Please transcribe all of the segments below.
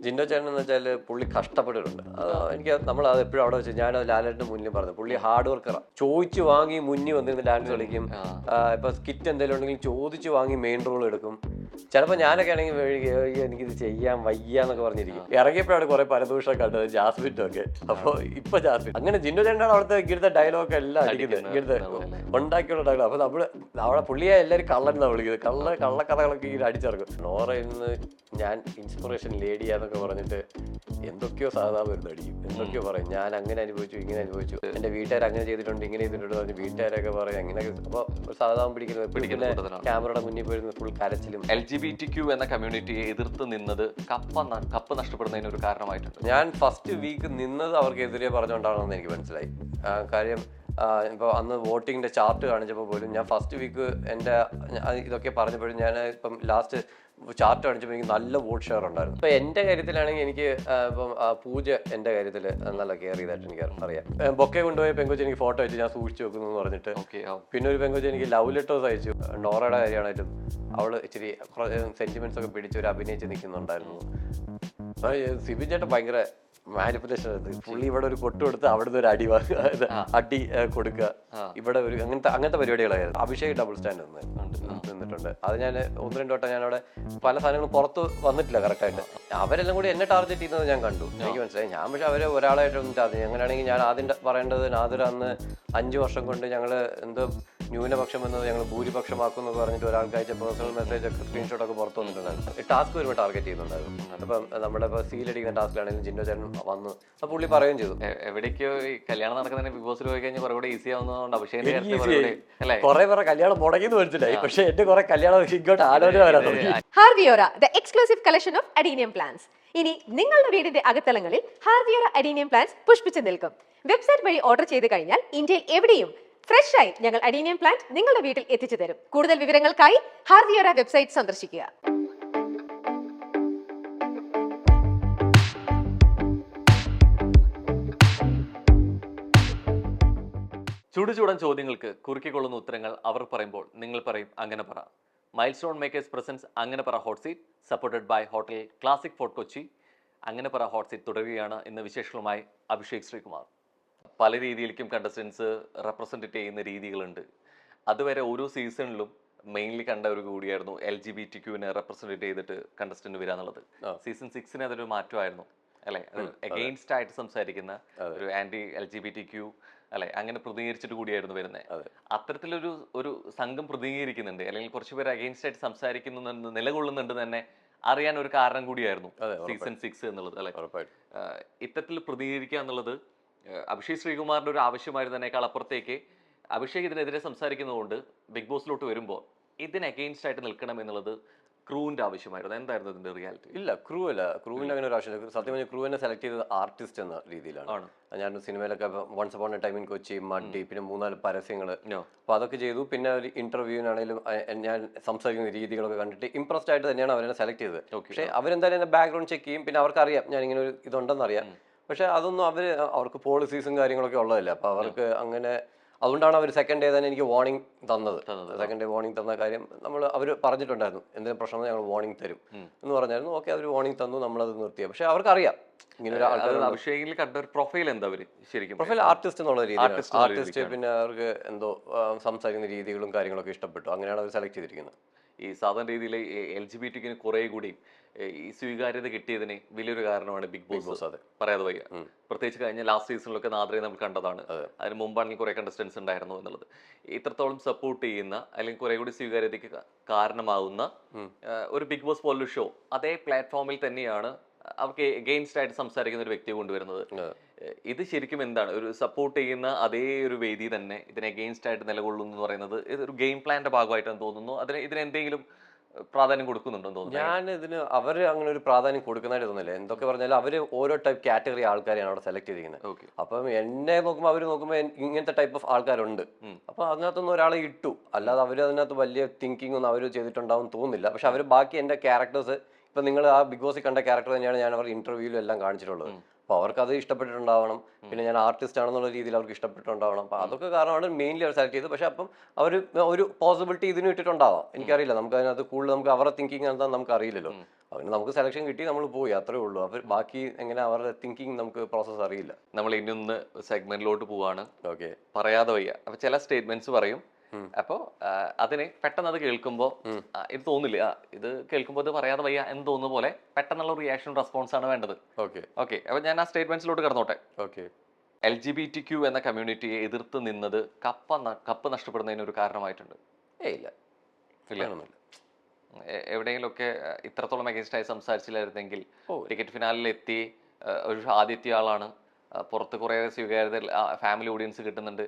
ജിൻഡോ ചേട്ടൻ എന്ന് വെച്ചാൽ പുള്ളി കഷ്ടപ്പെട്ടിട്ടുണ്ട്. എനിക്ക് നമ്മൾ അത് എപ്പോഴും അവിടെ വെച്ച് ഞാൻ ലാലേട്ടൻ്റെ മുന്നിൽ പറഞ്ഞു, പുള്ളി ഹാർഡ് വർക്കറാണ്. ചോദിച്ചു വാങ്ങി മുന്നിൽ വന്നിരുന്ന് ഡാൻസ് കളിക്കും. ഇപ്പൊ സ്കിറ്റ് എന്തെങ്കിലും ഉണ്ടെങ്കിൽ ചോദിച്ചു വാങ്ങി മെയിൻ റോൾ എടുക്കും. ചിലപ്പോൾ ഞാനൊക്കെ ആണെങ്കിൽ എനിക്കിത് ചെയ്യാൻ വയ്യാന്നൊക്കെ പറഞ്ഞിരിക്കും. ഇറങ്ങിയപ്പോഴാണ് കുറെ പരദൂഷണം കണ്ടത്, ജാസ്മിനും ഒക്കെ. അപ്പോൾ ഇപ്പൊ ജാസ്മിൻ അങ്ങനെ ജിൻഡോ ചേട്ടനാണ് അവിടുത്തെ ഇങ്ങനത്തെ ഡയലോഗ് എല്ലാം അടിക്കുന്നത്, ഇങ്ങനത്തെ ഉണ്ടാക്കിയുള്ള ഡയലോഗ്. അപ്പൊ നമ്മള് അവിടെ പുള്ളിയെ എല്ലാവരും കള്ളൻ എന്നാണ് വിളിക്കുന്നത്. കള്ളക്കഥകളൊക്കെ ഇങ്ങനെ അടിച്ചിറക്കും. നോറയിൽ നിന്ന് ഞാൻ ഇൻസ്പിറേഷൻ ലേഡിയാന്നൊക്കെ പറഞ്ഞിട്ട് എന്തൊക്കെയോ സാധാരണ വരുന്ന അടിക്കും, എന്തൊക്കെയോ പറയും. ഞാൻ അങ്ങനെ അനുഭവിച്ചു, ഇങ്ങനെ അനുഭവിച്ചു, എന്റെ വീട്ടുകാർ അങ്ങനെ ചെയ്തിട്ടുണ്ട്, ഇങ്ങനെ ചെയ്തിട്ടുണ്ട് പറഞ്ഞ് വീട്ടുകാരൊക്കെ പറയും. അങ്ങനെയൊക്കെ അപ്പൊ സാധാരണ പിടിക്കുന്നത് ക്യാമറയുടെ മുന്നിൽ പോയിരുന്ന ഫുൾ കരച്ചിലും. LGBTQ എന്ന കമ്മ്യൂണിറ്റിയെ എതിർത്ത് നിന്നത് കപ്പ് നഷ്ടപ്പെടുന്നതിന് ഒരു കാരണമായിട്ടുണ്ട്. ഞാൻ ഫസ്റ്റ് വീക്ക് നിന്നത് അവർക്കെതിരെ പറഞ്ഞുകൊണ്ടാണെന്ന് എനിക്ക് മനസ്സിലായി. കാര്യം ഇപ്പോൾ അന്ന് വോട്ടിങ്ങിന്റെ ചാർട്ട് കാണിച്ചപ്പോൾ പോലും ഞാൻ ഫസ്റ്റ് വീക്ക് എൻ്റെ ഇതൊക്കെ പറഞ്ഞപ്പോഴും ഞാൻ ഇപ്പം ലാസ്റ്റ് ചാർട്ട് കാണിച്ചപ്പോൾ എനിക്ക് നല്ല വോട്ട് ഷെയർ ഉണ്ടായിരുന്നു. ഇപ്പം എൻ്റെ കാര്യത്തിലാണെങ്കിൽ എനിക്ക് ഇപ്പം പൂജ എൻ്റെ കാര്യത്തിൽ നല്ല കെയർ ചെയ്തായിട്ട് എനിക്ക് അറിയാം. ബൊക്കെ കൊണ്ടുപോയ പെങ്കൊച്ച് എനിക്ക് ഫോട്ടോ അയച്ചു, ഞാൻ സൂക്ഷിച്ചു വെക്കുന്നു എന്ന് പറഞ്ഞിട്ട്. പിന്നെ ഒരു പെങ്കൊച്ച് എനിക്ക് ലവ് ലെറ്റേഴ്സ് അയച്ചു. നോറയുടെ കാര്യമാണെങ്കിലും അവള് ഇച്ചിരി സെന്റിമെന്റ്സ് ഒക്കെ പിടിച്ച് ഒരു അഭിനയിച്ച് നിൽക്കുന്നുണ്ടായിരുന്നു. സിബിൻ ചേട്ടൻ ഭയങ്കര മാനിപ്പുലേഷൻ ആയിരുന്നു. പുള്ളി ഇവിടെ ഒരു കൊട്ടു കൊടുത്ത് അവിടുന്ന് ഒരു അടി കൊടുക്കുക, ഇവിടെ ഒരു അങ്ങനത്തെ പരിപാടികളായിരുന്നു. അഭിഷേക് ഡബിൾ സ്റ്റാൻഡ് നിന്നിട്ടുണ്ട്. അത് ഞാൻ 1-2 വട്ടം ഞാൻ അവിടെ പല സാധനങ്ങളും പുറത്ത് വന്നിട്ടില്ല കറക്റ്റായിട്ട്. അവരെല്ലാം കൂടി എന്നെ ടാർഗറ്റ് ചെയ്യുന്നത് ഞാൻ കണ്ടു, എനിക്ക് മനസ്സിലായി. ഞാൻ പക്ഷെ അവരെ ഒരാളായിട്ടൊന്നും ടാർഗറ്റ്. അങ്ങനെയാണെങ്കിൽ ഞാൻ ആദ്യം പറയേണ്ടത് നാദിർ അന്ന് 5 വർഷം കൊണ്ട് ഞങ്ങള് എന്തോ ന്യൂനപക്ഷം എന്നത് ഞങ്ങൾ ഭൂരിപക്ഷമാക്കും എന്ന് പറഞ്ഞിട്ട് ഒരാൾക്ക് അയച്ച പേഴ്സണൽ മെസ്സേജ് ഒക്കെ സ്ക്രീൻഷോട്ടൊക്കെ പുറത്തു വന്നിട്ടുണ്ടായിരുന്നു. ടാസ്ക് വരുമ്പോൾ ടാർഗറ്റ് ചെയ്യുന്നുണ്ടായിരുന്നു. അപ്പം നമ്മുടെ ഇപ്പോൾ സീലടിക്കുന്ന ടാസ്കിലാണെങ്കിലും ജിൻഡോ ചേട്ടൻ വന്നു അപ്പോൾ പുള്ളി പറയുകയും ചെയ്തു. എവിടേക്കോ ഈ കല്യാണം നടക്കുന്നതിന് ബിഗ് ബോസിൽ പോയി കഴിഞ്ഞാൽ കുറെ കൂടെ ഈസി ആവുന്നതുകൊണ്ട് അഭിഷേക് കുറെ പേരെ കല്യാണം മുടങ്ങിയെന്ന് മനസ്സിലായി. പക്ഷെ എന്റെ കുറെ കല്യാണം ഇങ്ങോട്ട് ആലോചന വരാൻ തുടങ്ങി. ഹാർവിയോറ the exclusive collection of adenium plants. ഇനി നിങ്ങളുടെ വീടിന്റെ അകത്തളങ്ങളിൽ ഹാർവിയോറ അഡീനിയം പ്ലാന്റ്സ് പുഷ്പിച്ചു നിൽക്കും. വെബ്സൈറ്റ് വഴി ഓർഡർ ചെയ്ത് കഴിഞ്ഞാൽ ഇന്ത്യയിൽ എവിടെയും ഫ്രഷ് ആയി ഞങ്ങൾ അഡീനിയം പ്ലാന്റ് നിങ്ങളുടെ വീട്ടിൽ എത്തിച്ചു തരും. കൂടുതൽ വിവരങ്ങൾക്കായി ഹാർവിയോറ വെബ്സൈറ്റ് സന്ദർശിക്കുക. ചൂടുചൂടൻ ചോദ്യങ്ങൾക്ക് കുറുക്കിക്കൊള്ളുന്ന ഉത്തരങ്ങൾ അവർ പറയുമ്പോൾ നിങ്ങൾ പറയും അങ്ങനെ പറ. മൈൽ സ്റ്റോൺ മേക്കേഴ്സ് പ്രസൻസ് അങ്ങനെ പറ hot seat, supported by hotel classic fort Kochi. അങ്ങനെ പറ ഹോട്ട് സീറ്റ് തുടരുകയാണ്. ഇന്ന് വിശേഷങ്ങളുമായി അഭിഷേക് ശ്രീകുമാർ. പല രീതിയിലേക്കും കണ്ടസ്റ്റൻസ് റെപ്രസെൻറ്റ് ചെയ്യുന്ന രീതികളുണ്ട്. അതുവരെ ഓരോ സീസണിലും മെയിൻലി കണ്ട ഒരു കൂടിയായിരുന്നു LGBTQവിനെ റെപ്രസെൻറ്റ് ചെയ്തിട്ട് കണ്ടസ്റ്റന്റ് വരിക എന്നുള്ളത്. സീസൺ 6 അതൊരു മാറ്റമായിരുന്നു അല്ലെ? എഗെയിൻസ്റ്റ് ആയിട്ട് സംസാരിക്കുന്ന ഒരു ആന്റി LGBTQ അല്ലെ, അങ്ങനെ പ്രതികരിച്ചിട്ട് കൂടിയായിരുന്നു വരുന്നത്. അത്തരത്തിലൊരു ഒരു സംഘം പ്രതികരിക്കുന്നുണ്ട്, അല്ലെങ്കിൽ കുറച്ചുപേർ അഗെയിൻസ്റ്റ് ആയിട്ട് സംസാരിക്കുന്നു നിലകൊള്ളുന്നുണ്ട് തന്നെ അറിയാൻ ഒരു കാരണം കൂടിയായിരുന്നു സീസൺ 6 എന്നുള്ളത് അല്ലെ. ഇത്തരത്തിൽ പ്രതികരിക്കുക എന്നുള്ളത് അഭിഷേക് ശ്രീകുമാറിന്റെ ഒരു ആവശ്യമായിരുന്നതിനേക്കാൾ അപ്പുറത്തേക്ക് അഭിഷേക് ഇതിനെതിരെ സംസാരിക്കുന്നതുകൊണ്ട് ബിഗ് ബോസിലോട്ട് വരുമ്പോൾ ഇതിന് അഗെയിൻസ്റ്റ് ആയിട്ട് നിൽക്കണം എന്നുള്ളത് ക്രൂവിന്റെ ആവശ്യമായിരുന്നു. എന്തായിരുന്നു ഇതിന്റെ റിയാലിറ്റി? ഇല്ല, ക്രൂ അല്ല. ക്രൂവിന്റെ അങ്ങനെ ഒരു ആവശ്യമില്ല. സത്യം പറഞ്ഞാൽ ക്രൂവിനെ സെലക്ട് ചെയ്തത് ആർട്ടിസ്റ്റ് എന്ന രീതിയിലാണ്. ഞാൻ സിനിമയിലൊക്കെ once upon a time in Kochi, Muddy, പിന്നെ 3-4 പരസ്യങ്ങള്, അപ്പൊ അതൊക്കെ ചെയ്തു. പിന്നെ ഒരു ഇന്റർവ്യൂവിനാണെങ്കിലും ഞാൻ സംസാരിക്കുന്ന രീതികളൊക്കെ കണ്ടിട്ട് ഇംപ്രസ്ഡ് ആയിട്ട് തന്നെയാണ് അവരെ സെലക്ട് ചെയ്തത്. പക്ഷേ അവരെന്തായാലും എന്റെ ബാക്ക്ഗ്രൗണ്ട് ചെക്ക് ചെയ്യും. പിന്നെ അവർക്കറിയാം ഞാൻ ഇങ്ങനെ ഒരു ഇതുണ്ടെന്ന് അറിയാം. പക്ഷെ അതൊന്നും അവർക്ക് പോളിസീസും കാര്യങ്ങളൊക്കെ ഉള്ളതല്ല. അപ്പൊ അവർക്ക് അങ്ങനെ അതുകൊണ്ടാണ് അവർ സെക്കൻഡ് ഡേ തന്നെ എനിക്ക് വാർണിംഗ് തന്നത്. സെക്കൻഡ് ഡേ വാർണിംഗ് തന്ന കാര്യം അവർ പറഞ്ഞിട്ടുണ്ടായിരുന്നു, എന്തെങ്കിലും പ്രശ്നം ഞങ്ങൾ വാർണിംഗ് തരും എന്ന് പറഞ്ഞായിരുന്നു. ഓക്കെ, അവർ വാർണിംഗ് തന്നു, നമ്മളത് നിർത്തിയ. പക്ഷെ അവർക്കറിയാം ഇങ്ങനെ ഒരു ആൾക്കാർ. അഭിഷേകിൽ കണ്ട ഒരു പ്രൊഫൈൽ എന്താ ശരിക്കും? പ്രൊഫൈൽ ആർട്ടിസ്റ്റ് എന്നുള്ള രീതിയിൽ ആർട്ടിസ്റ്റ്. പിന്നെ അവർക്ക് എന്തോ സംസാരിക്കുന്ന രീതികളും കാര്യങ്ങളൊക്കെ ഇഷ്ടപ്പെട്ടു. അങ്ങനെയാണ് അവർ സെലക്ട് ചെയ്തിരിക്കുന്നത്. ഈ സാധാരണ രീതിയിൽ LGBTQന് കുറെ കൂടി ഈ സ്വീകാര്യത കിട്ടിയതിന് വലിയൊരു കാരണമാണ് ബിഗ് ബോസ്. അതെ, പറയാതെ വയ്യ. പ്രത്യേകിച്ച് കഴിഞ്ഞ ലാസ്റ്റ് സീസണിലൊക്കെ നാദ്രയെ നമ്മൾ കണ്ടതാണ്. അതിന് മുമ്പാണെങ്കിൽ കുറെ കണ്ടസ്റ്റൻസ് ഉണ്ടായിരുന്നു എന്നുള്ളത്. ഇത്രത്തോളം സപ്പോർട്ട് ചെയ്യുന്ന അല്ലെങ്കിൽ കുറെ കൂടി സ്വീകാര്യതയ്ക്ക് കാരണമാവുന്ന ഒരു ബിഗ് ബോസ് പോലൊരു ഷോ അതേ പ്ലാറ്റ്ഫോമിൽ തന്നെയാണ് അവർക്ക് എഗെയിൻസ്റ്റ് ആയിട്ട് സംസാരിക്കുന്ന ഒരു വ്യക്തിയെ കൊണ്ടുവരുന്നത്. ഇത് ശരിക്കും എന്താണ് ഒരു സപ്പോർട്ട് ചെയ്യുന്ന അതേ ഒരു വേദി തന്നെ ഇതിന് എഗെയിൻസ്റ്റ് ആയിട്ട് നിലകൊള്ളുന്നു എന്ന് പറയുന്നത് ഇതൊരു ഗെയിം പ്ലാന്റെ ഭാഗമായിട്ടാണ് തോന്നുന്നു. ഇതിന് എന്തെങ്കിലും പ്രാധാന്യം കൊടുക്കുന്നുണ്ടെന്ന് തോന്നുന്നു. ഞാൻ ഇതിന് അവർ അങ്ങനെ ഒരു പ്രാധാന്യം കൊടുക്കുന്നതായിട്ട് തോന്നുന്നില്ല. എന്തൊക്കെ പറഞ്ഞാലും അവര് ഓരോ ടൈപ്പ് കാറ്റഗറി ആൾക്കാരെയാണ് അവിടെ സെലക്ട് ചെയ്തിരിക്കുന്നത്. അപ്പം എന്നെ നോക്കുമ്പോൾ അവർ നോക്കുമ്പോൾ ഇങ്ങനത്തെ ടൈപ്പ് ഓഫ് ആൾക്കാരുണ്ട്. അപ്പൊ അതിനകത്തൊന്നും ഒരാളെ ഇട്ടു. അല്ലാതെ അവർ അതിനകത്ത് വലിയ തിങ്കിങ് ഒന്നും അവർ ചെയ്തിട്ടുണ്ടാവും തോന്നുന്നില്ല. പക്ഷെ അവർ ബാക്കി എന്റെ ക്യാരക്ടേഴ്സ് ഇപ്പൊ നിങ്ങൾ ആ ബിഗ് ബോസിൽ കണ്ട ക്യാരക്ടർ തന്നെയാണ് ഞാൻ അവർ ഇന്റർവ്യൂവിലും എല്ലാം കാണിച്ചിട്ടുള്ളത്. അപ്പോൾ അവർക്ക് അത് ഇഷ്ടപ്പെട്ടിട്ടുണ്ടാവണം. പിന്നെ ഞാൻ ആർട്ടിസ്റ്റ് ആണെന്നുള്ള രീതിയിൽ അവർക്ക് ഇഷ്ടപ്പെട്ടിട്ടുണ്ടാവണം. അപ്പോൾ അതൊക്കെ കാരണമാണ് മെയിൻലി അവർ സെലക്ട് ചെയ്തത്. പക്ഷേ അപ്പം അവർ ഒരു പോസിബിലിറ്റി ഇതിന് ഇട്ടിട്ടുണ്ടാവാം, എനിക്കറിയില്ല. നമുക്ക് അതിനകത്ത് കൂടുതൽ നമുക്ക് അവരുടെ തിങ്കിങ് എന്താണെന്ന് നമുക്ക് അറിയില്ലല്ലോ. അവന് നമുക്ക് സെലക്ഷൻ കിട്ടി, നമ്മൾ പോയി, അത്രേ ഉള്ളൂ. അവർ ബാക്കി എങ്ങനെ അവരുടെ തിങ്കിങ് നമുക്ക് പ്രോസസ്സ് അറിയില്ല. നമ്മൾ ഇനിയൊന്ന് സെഗ്മെന്റിലോട്ട് പോവാണ്. ഓക്കെ. പറയാതെ വയ്യ. അപ്പൊ ചില സ്റ്റേറ്റ്മെന്റ്സ് പറയും. അപ്പോൾ അതിന് പെട്ടെന്ന് അത് കേൾക്കുമ്പോൾ ഇത് തോന്നില്ല, ഇത് കേൾക്കുമ്പോൾ ഇത് പറയാതെ വയ്യ എന്ന് തോന്നുന്ന പോലെ പെട്ടെന്നുള്ള റിയാക്ഷൻ റെസ്പോൺസ് ആണ് വേണ്ടത്. Okay okay. അപ്പൊ ഞാൻ ആ സ്റ്റേറ്റ്മെന്റ്സിലോട്ട് കടന്നോട്ടെ. ഓക്കെ. LGBTQ എന്ന കമ്മ്യൂണിറ്റിയെ എതിർത്ത് നിന്നത് കപ്പ് നഷ്ടപ്പെടുന്നതിന് ഒരു കാരണമായിട്ടുണ്ട്. ഇല്ല. ഇല്ല. എവിടെയെങ്കിലുമൊക്കെ ഇത്രത്തോളം അഗേൻസ്റ്റ് ആയി സംസാരിച്ചില്ലായിരുന്നെങ്കിൽ ടിക്കറ്റ് ഫിനാലിൽ എത്തി ഒരു ആദ്യത്തെ ആളാണ്, പുറത്ത് കുറെ സ്വീകാര്യത ഫാമിലി ഓഡിയൻസ് കിട്ടുന്നുണ്ട്.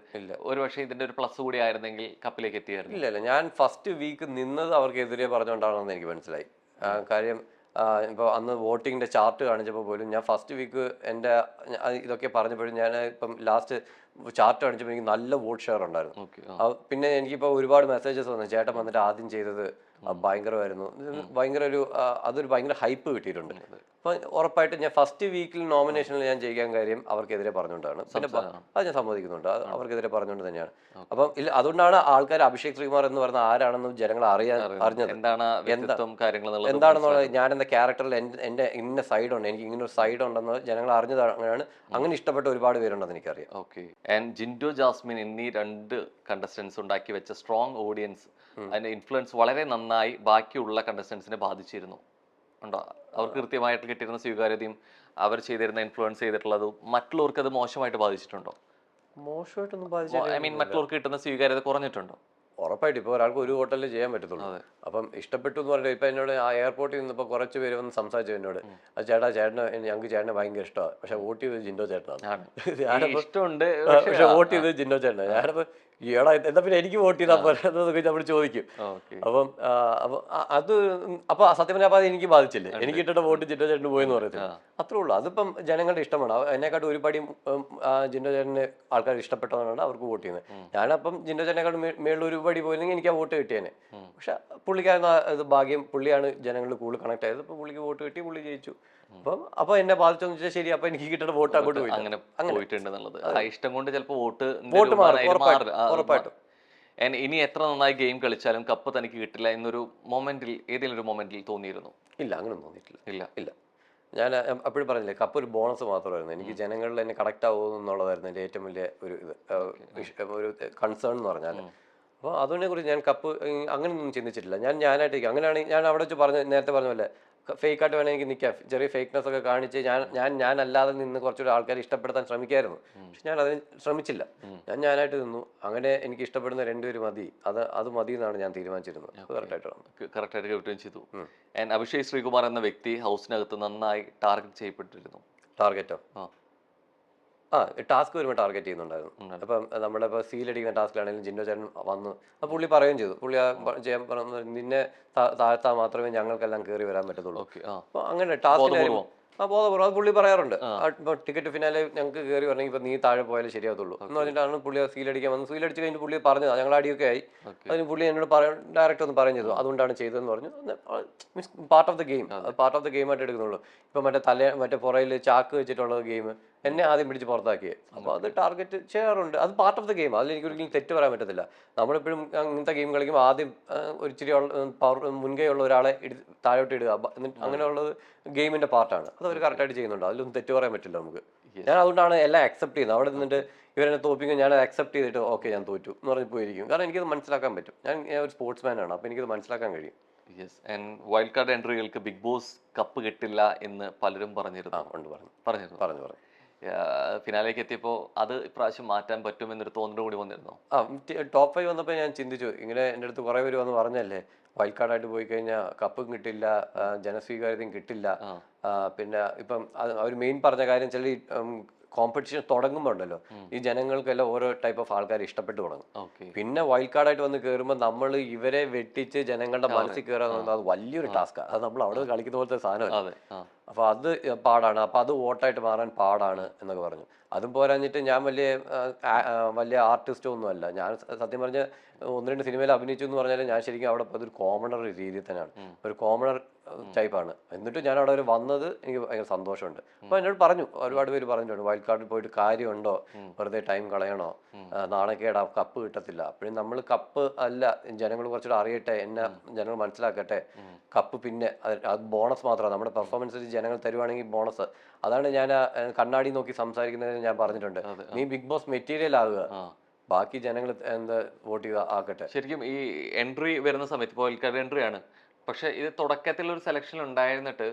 ഒരു പക്ഷേ ഇതിന്റെ ഒരു പ്ലസ് കൂടി ആയിരുന്നെങ്കിൽ കപ്പിലേക്ക് എത്തിയായിരുന്നു. ഇല്ല, ഞാൻ ഫസ്റ്റ് വീക്ക് നിന്നത് അവർക്കെതിരെ പറഞ്ഞുകൊണ്ടാണെന്ന് എനിക്ക് മനസ്സിലായി. കാര്യം ഇപ്പോൾ അന്ന് വോട്ടിങ്ങിന്റെ ചാർട്ട് കാണിച്ചപ്പോൾ പോലും ഞാൻ ഫസ്റ്റ് വീക്ക് എൻ്റെ ഇതൊക്കെ പറഞ്ഞപ്പോഴും ഞാൻ ഇപ്പം ലാസ്റ്റ് ചാർട്ട് കാണിച്ചപ്പോൾ എനിക്ക് നല്ല വോട്ട് ഷെയർ ഉണ്ടായിരുന്നു. പിന്നെ എനിക്കിപ്പോൾ ഒരുപാട് മെസ്സേജസ് വന്നു, ചേട്ടൻ വന്നിട്ട് ആദ്യം ചെയ്തത് ഭയങ്കരമായിരുന്നു, ഭയങ്കര ഒരു അതൊരു ഭയങ്കര ഹൈപ്പ് കിട്ടിയിട്ടുണ്ട്. അപ്പം ഉറപ്പായിട്ടും ഞാൻ ഫസ്റ്റ് വീക്കിൽ നോമിനേഷനിൽ ഞാൻ ജയിക്കാൻ കാര്യം അവർക്കെതിരെ പറഞ്ഞുകൊണ്ടാണ്. പിന്നെ അത് ഞാൻ സമ്മതിക്കുന്നുണ്ട്, അവർക്കെതിരെ പറഞ്ഞുകൊണ്ട് തന്നെയാണ്. അപ്പം ഇല്ല, അതുകൊണ്ടാണ് ആൾക്കാർ അഭിഷേക് ശ്രീകുമാർ എന്ന് പറഞ്ഞ ആരാണെന്ന് ജനങ്ങൾ അറിഞ്ഞത്, എന്താണെന്നുള്ളത്. ഞാൻ എന്റെ ക്യാരക്ടറിൽ എന്റെ ഇന്ന സൈഡ് ഉണ്ട്, എനിക്ക് ഇങ്ങനെ ഒരു സൈഡ് ഉണ്ടെന്ന് ജനങ്ങൾ അറിഞ്ഞതാണ്. അങ്ങനെ ഇഷ്ടപ്പെട്ട ഒരുപാട് പേരുണ്ടെന്ന് എനിക്കറിയാം. ഓക്കെ. ആൻഡ് ജിൻഡോ ജാസ്മിൻ എന്നീ 2 കണ്ടസ്റ്റൻസ് ഉണ്ടാക്കി വെച്ച സ്ട്രോങ് ഓഡിയൻസ്, അതിന്റെ ഇൻഫ്ലുവൻസ് വളരെ നന്നായി ബാക്കിയുള്ള കണ്ടസ്റ്റൻസിനെ ബാധിച്ചിരുന്നു ഉണ്ടോ? അവർക്ക് കൃത്യമായിട്ട് കിട്ടിയിരുന്ന സ്വീകാര്യതയും അവർ ചെയ്തിരുന്ന ഇൻഫ്ലുവൻസ് ചെയ്തിട്ടുള്ളതും മറ്റുള്ളവർക്ക് അത് മോശമായിട്ട് ബാധിച്ചിട്ടുണ്ടോ? മോശമായിട്ടൊന്നും ഐ മീൻ മറ്റുള്ളവർക്ക് കിട്ടുന്ന സ്വീകാര്യത കുറഞ്ഞിട്ടുണ്ടോ? ഉറപ്പായിട്ടും. ഇപ്പോൾ ഒരാൾക്ക് ഒരു ഹോട്ടലിൽ ചെയ്യാൻ പറ്റത്തുള്ളൂ. അപ്പം ഇഷ്ടപ്പെട്ടു എന്ന് പറഞ്ഞിട്ട് ഇപ്പം എന്നോട് ആ എയർപോർട്ടിൽ നിന്നിപ്പോൾ കുറച്ച് പേര് വന്ന് സംസാരിച്ചു എന്നോട്, അത് ഞങ്ങൾക്ക് ചേട്ടനെ ഭയങ്കര ഇഷ്ടമാണ്, പക്ഷെ വോട്ട് ചെയ്തത് ജിൻഡോ ചേട്ടനാണ്. ഇഷ്ടമുണ്ട് പക്ഷെ വോട്ട് ചെയ്തത് ജിൻഡോ ചേട്ടനാണ്. ഞാനിപ്പോൾ ഈടാ എന്താ പിന്നെ എനിക്ക് വോട്ട് ചെയ്താൽ പോരെന്നൊക്കെ നമ്മൾ ചോദിക്കും. അപ്പം അപ്പൊ സത്യം പറഞ്ഞാൽ അത് എനിക്ക് ബാധിച്ചില്ലേ, എനിക്ക് ഇട്ടിട്ട് വോട്ട് ജിൻഡോ ചേട്ടന് പോയെന്ന് പറയത്തില്ല, അത്രേ ഉള്ളൂ. അതിപ്പം ജനങ്ങളുടെ ഇഷ്ടമാണ്. എന്നെക്കാട്ടും ഒരുപാടി ജിൻഡോ ചേട്ടനെ ആൾക്കാർ ഇഷ്ടപ്പെട്ടതാണ് അവർക്ക് വോട്ട് ചെയ്യുന്നത്. ഞാനപ്പം ജിൻഡോ ചേട്ടനെക്കാട്ടും മേളിൽ ഒരുപാടി പോയില്ലെങ്കിൽ എനിക്ക് ആ വോട്ട് കിട്ടിയേനെ. പക്ഷെ പുള്ളിക്കാരൻ ഇത് ഭാഗ്യം, പുള്ളിയാണ് ജനങ്ങളിൽ കൂടുതൽ കണക്ട് ആയത്. അപ്പൊ പുള്ളിക്ക് വോട്ട് കിട്ടി, പുള്ളി ജയിച്ചു. അപ്പൊ എന്നെ ബാധിച്ചെന്ന് വെച്ചാൽ ശരി, അപ്പൊ എനിക്ക് കിട്ടുന്ന വോട്ട് അങ്ങോട്ട് പോയി. അങ്ങനെ പോയിട്ടുണ്ടെന്നുള്ളത് ഇഷ്ടം കൊണ്ട് ചിലപ്പോൾ വോട്ട് ഉറപ്പായിട്ടും. ഇനി എത്ര നന്നായി ഗെയിം കളിച്ചാലും കപ്പ് തനിക്ക് കിട്ടില്ല എന്നൊരു മൊമെന്റിൽ, ഏതെങ്കിലും ഒരു മൊമെന്റിൽ തോന്നിയിരുന്നു? ഇല്ല, അങ്ങനെ തോന്നിയിട്ടില്ല. ഇല്ല. ഞാൻ എപ്പോഴും പറഞ്ഞില്ലേ, കപ്പ് ഒരു ബോണസ് മാത്രമായിരുന്നു. എനിക്ക് ജനങ്ങളിൽ എന്നെ കണക്ട് ആവുമോ എന്നുള്ളതായിരുന്നു എൻ്റെ ഏറ്റവും വലിയ ഒരു കൺസേൺ എന്ന് പറഞ്ഞാൽ. അപ്പോൾ അതിനെ കുറിച്ച് ഞാൻ കപ്പ് അങ്ങനെയൊന്നും ചിന്തിച്ചിട്ടില്ല. ഞാനായിട്ട് അങ്ങനെയാണെങ്കിൽ ഞാൻ അവിടെ വെച്ച് നേരത്തെ പറഞ്ഞ പോലെ ഫേക്ക് ആയിട്ട് വേണമെങ്കിൽ എനിക്ക് നിൽക്കാം, ചെറിയ ഫേക്ക്നെസ് ഒക്കെ കാണിച്ച് ഞാനല്ലാതെ നിന്ന് കുറച്ചുകൂടി ആൾക്കാരെ ഇഷ്ടപ്പെടുത്താൻ ശ്രമിക്കായിരുന്നു. പക്ഷെ ഞാൻ അതിന് ശ്രമിച്ചില്ല. ഞാനായിട്ട് നിന്നു. അങ്ങനെ എനിക്ക് ഇഷ്ടപ്പെടുന്ന 2 പേര് മതി, അത് മതി എന്നാണ് ഞാൻ തീരുമാനിച്ചിരുന്നത്. കറക്റ്റായിട്ട് കേൾക്കുകയും ചെയ്തു. അഭിഷേക് ശ്രീകുമാർ എന്ന വ്യക്തി ഹൗസിനകത്ത് നന്നായി ടാർഗറ്റ് ചെയ്യപ്പെട്ടിരുന്നു. ടാർഗറ്റോ? ടാസ്ക് വരുമ്പോൾ ടാർഗറ്റ് ചെയ്യുന്നുണ്ടായിരുന്നു. അപ്പം നമ്മുടെ ഇപ്പോൾ സീലടിക്കുന്ന ടാസ്കിലാണെങ്കിലും ജിൻഡോ ചേട്ടൻ വന്നു, അപ്പോൾ പുള്ളി പറയുകയും ചെയ്തു, പുള്ളി ചെയ്യാൻ പറഞ്ഞു, നിന്നെ താഴ്ത്താൽ മാത്രമേ ഞങ്ങൾക്കെല്ലാം കയറി വരാൻ പറ്റത്തുള്ളൂ. അപ്പോൾ അങ്ങനെ ടാസ്കിലായിരുന്നു ബോധപൂർവ്വം അത് പുള്ളി പറയാറുണ്ട്. ഇപ്പോൾ ടിക്കറ്റ് ഫിനാലെ ഞങ്ങൾക്ക് കയറി വരണമെങ്കിൽ ഇപ്പം നീ താഴെ പോയാലേ ശരിയാകത്തുള്ളൂ എന്ന് പറഞ്ഞിട്ടാണ് പുള്ളി സീലടിക്കാൻ വന്നത്. സീലടിച്ച് കഴിഞ്ഞിട്ട് പുള്ളി പറഞ്ഞത്, ഞങ്ങൾ അടിയൊക്കെ ആയി. അതിന് പുള്ളി എന്നോട് ഡയറക്റ്റ് ഒന്ന് പറയുകയും ചെയ്തു, അതുകൊണ്ടാണ് ചെയ്തതെന്ന് പറഞ്ഞു. Means part of the game, അത് പാർട്ട് ഓഫ് ദ ഗെയിമായിട്ട് എടുക്കുന്നുള്ളൂ. ഇപ്പം മറ്റേ പുറയിൽ ചാക്ക് വെച്ചിട്ടുള്ള ഗെയിം എന്നെ ആദ്യം പിടിച്ച് പുറത്താക്കിയത്. അപ്പോൾ അത് ടാർഗറ്റ് ചെയ്യാറുണ്ട്, അത് പാർട്ട് ഓഫ് ദ ഗെയിം. അതിൽ എനിക്കൊരിക്കലും തെറ്റ് പറയാൻ പറ്റത്തില്ല. നമ്മളെപ്പോഴും ഇങ്ങനത്തെ ഗെയിം കളിക്കുമ്പോൾ ആദ്യം ഒരിച്ചിരി മുൻകൈ ഉള്ള ഒരാളെ താഴോട്ട് ഇടുക, അങ്ങനെയുള്ളത് ഗെയിമിന്റെ പാർട്ടാണ്. അത് അവർ കറക്റ്റായിട്ട് ചെയ്യുന്നുണ്ട്, അതിലൊന്നും തെറ്റ് പറയാൻ പറ്റില്ല നമുക്ക്. ഞാൻ അതുകൊണ്ടാണ് എല്ലാം അക്സെപ്റ്റ് ചെയ്യുന്നത്. അവിടെ നിന്നിട്ട് ഇവരെന്നെ തോപ്പിക്കും, ഞാൻ അക്സെപ്റ്റ് ചെയ്തിട്ട് ഓക്കെ ഞാൻ തോറ്റു എന്ന് പറഞ്ഞ് പോയിരിക്കും. കാരണം എനിക്കത് മനസ്സിലാക്കാൻ പറ്റും. ഞാൻ ഒരു സ്പോർട്സ്മാൻ ആണ്, അപ്പോൾ എനിക്കത് മനസ്സിലാക്കാൻ കഴിയും. യെസ്. ആൻഡ് വൈൽഡ് കാർഡ് എൻട്രികൾക്ക് ബിഗ് ബോസ് കപ്പ് കിട്ടില്ല എന്ന് പലരും പറഞ്ഞിരുന്നു. ഫിനാലേക്ക് എത്തിയപ്പോൾ അത് ഇപ്രാവശ്യം മാറ്റാൻ പറ്റുമെന്നൊരു തോന്നൽ കൂടി വന്നിരുന്നു. ടോപ്പ് 5 വന്നപ്പോൾ ഞാൻ ചിന്തിച്ചു, ഇങ്ങനെ എൻ്റെ അടുത്ത് കുറേ പേര് വന്ന് പറഞ്ഞല്ലേ, വൈൽഡ് കാർഡായിട്ട് പോയി കഴിഞ്ഞാൽ കപ്പും കിട്ടില്ല, ജനസ്വീകാര്യതയും കിട്ടില്ല. പിന്നെ ഇപ്പം അവർ മെയിൻ പറഞ്ഞ കാര്യം, ചില കോമ്പറ്റീഷൻ തുടങ്ങുമ്പോൾ ഉണ്ടല്ലോ, ഈ ജനങ്ങൾക്കെല്ലാം ഓരോ ടൈപ്പ് ഓഫ് ആൾക്കാർ ഇഷ്ടപ്പെട്ടു തുടങ്ങും. പിന്നെ വൈൽഡ് കാർഡായിട്ട് വന്ന് കയറുമ്പോൾ നമ്മൾ ഇവരെ വെട്ടിച്ച് ജനങ്ങളുടെ മനസ്സിൽ കയറാൻ അത് വലിയൊരു ടാസ്ക്കാണ്. അത് നമ്മൾ അവിടെ കളിക്കുന്ന പോലത്തെ സാധനമല്ല. അപ്പൊ അത് പാടാണ്. അപ്പൊ അത് വോട്ടായിട്ട് മാറാൻ പാടാണ് എന്നൊക്കെ പറഞ്ഞു. അതും പോരാഞ്ഞിട്ട് ഞാൻ വലിയ ആർട്ടിസ്റ്റോ ഒന്നും അല്ല. ഞാൻ സത്യം പറഞ്ഞ 1-2 സിനിമയിൽ അഭിനയിച്ചു എന്ന് പറഞ്ഞാൽ ഞാൻ ശരിക്കും അവിടെ അതൊരു കോമണർ രീതിയിൽ തന്നെയാണ്. ഒരു കോമണർ ടൈപ്പാണ്. എന്നിട്ട് ഞാൻ അവിടെ വരെ വന്നത് എനിക്ക് ഭയങ്കര സന്തോഷമുണ്ട്. അപ്പോൾ എന്നോട് പറഞ്ഞു, ഒരുപാട് പേര് പറഞ്ഞിട്ടുണ്ട് വൈൽഡ് കാർഡിൽ പോയിട്ട് കാര്യമുണ്ടോ, വെറുതെ ടൈം കളയണോ, നാണക്കേടാ, കപ്പ് കിട്ടത്തില്ല. അപ്പോഴും നമ്മൾ കപ്പ് അല്ല, ജനങ്ങൾ കുറച്ചുകൂടെ അറിയട്ടെ, എന്നെ ജനങ്ങൾ മനസ്സിലാക്കട്ടെ, കപ്പ് പിന്നെ അത് ബോണസ് മാത്രമാണ്, നമ്മുടെ പെർഫോമൻസിൽ ജനങ്ങൾ തരുവാണെങ്കിൽ ബോണസ്. അതാണ് ഞാൻ കണ്ണാടി നോക്കി സംസാരിക്കുന്നത് ഞാൻ പറഞ്ഞിട്ടുണ്ട്. നീ ബിഗ് ബോസ് മെറ്റീരിയൽ ആകുക, ബാക്കി ജനങ്ങൾ എന്താ വോട്ട് ചെയ്യുക ആക്കട്ടെ. ശരിക്കും ഈ എൻട്രി വരുന്ന സമയത്ത് ഇപ്പോൾ വൈൽഡ് കാർഡ് എൻട്രി ആണ്, പക്ഷെ ഇത് തുടക്കത്തിൽ ഒരു സെലക്ഷൻ ഉണ്ടായിരുന്നിട്ട്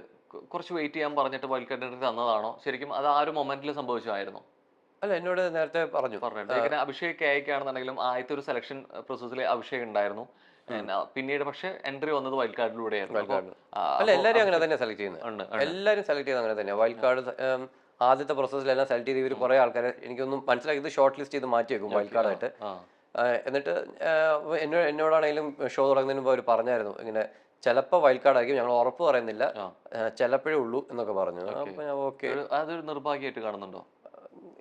കുറച്ച് വെയിറ്റ് ചെയ്യാൻ പറഞ്ഞിട്ട് വൈൽഡ് കാർഡ് എൻട്രി തന്നതാണോ ശരിക്കും, അത് ആ ഒരു മൊമെന്റിൽ സംഭവിച്ചതായിരുന്നു? അല്ല, എന്നോട് നേരത്തെ പറഞ്ഞിട്ട് ഇങ്ങനെ അഭിഷേക് കേക്കാണെന്നുണ്ടെങ്കിലും ആദ്യത്തെ ഒരു സെലക്ഷൻ പ്രോസസ്സിൽ അഭിഷേക് ഉണ്ടായിരുന്നു. പിന്നീട് പക്ഷെ എൻട്രി വന്നത് വൈൽഡ് കാർഡിലൂടെയായിരുന്നു. അല്ല, എല്ലാവരും അങ്ങനെ തന്നെ സെലക്ട് ചെയ്യുന്നത്, എല്ലാവരും സെലക്ട് ചെയ്യുന്നത് അങ്ങനെ തന്നെയാണ്. വൈൽഡ് കാർഡ് ആദ്യത്തെ പ്രോസസ്സിലെല്ലാം സെലക്ട് ചെയ്ത് ഇവർ കുറെ ആൾക്കാരെ എനിക്കൊന്നും മനസ്സിലാക്കി ഇത് ഷോർട്ട് ലിസ്റ്റ് ചെയ്ത് മാറ്റി വെക്കും വൈൽഡ് കാർഡായിട്ട്. എന്നിട്ട് എന്നോടാണെങ്കിലും ഷോ തുടങ്ങുന്നതിന് മുമ്പ് അവർ പറഞ്ഞായിരുന്നു ഇങ്ങനെ ചിലപ്പോൾ വൈൽഡ് കാർഡ് ആക്കി, ഞങ്ങൾ ഉറപ്പ് പറയുന്നില്ല, ചിലപ്പോഴേ ഉള്ളൂ എന്നൊക്കെ പറഞ്ഞു. അപ്പൊ ഞാൻ ഓക്കെ. അതൊരു നിർഭാഗ്യമായിട്ട് കാണുന്നുണ്ടോ?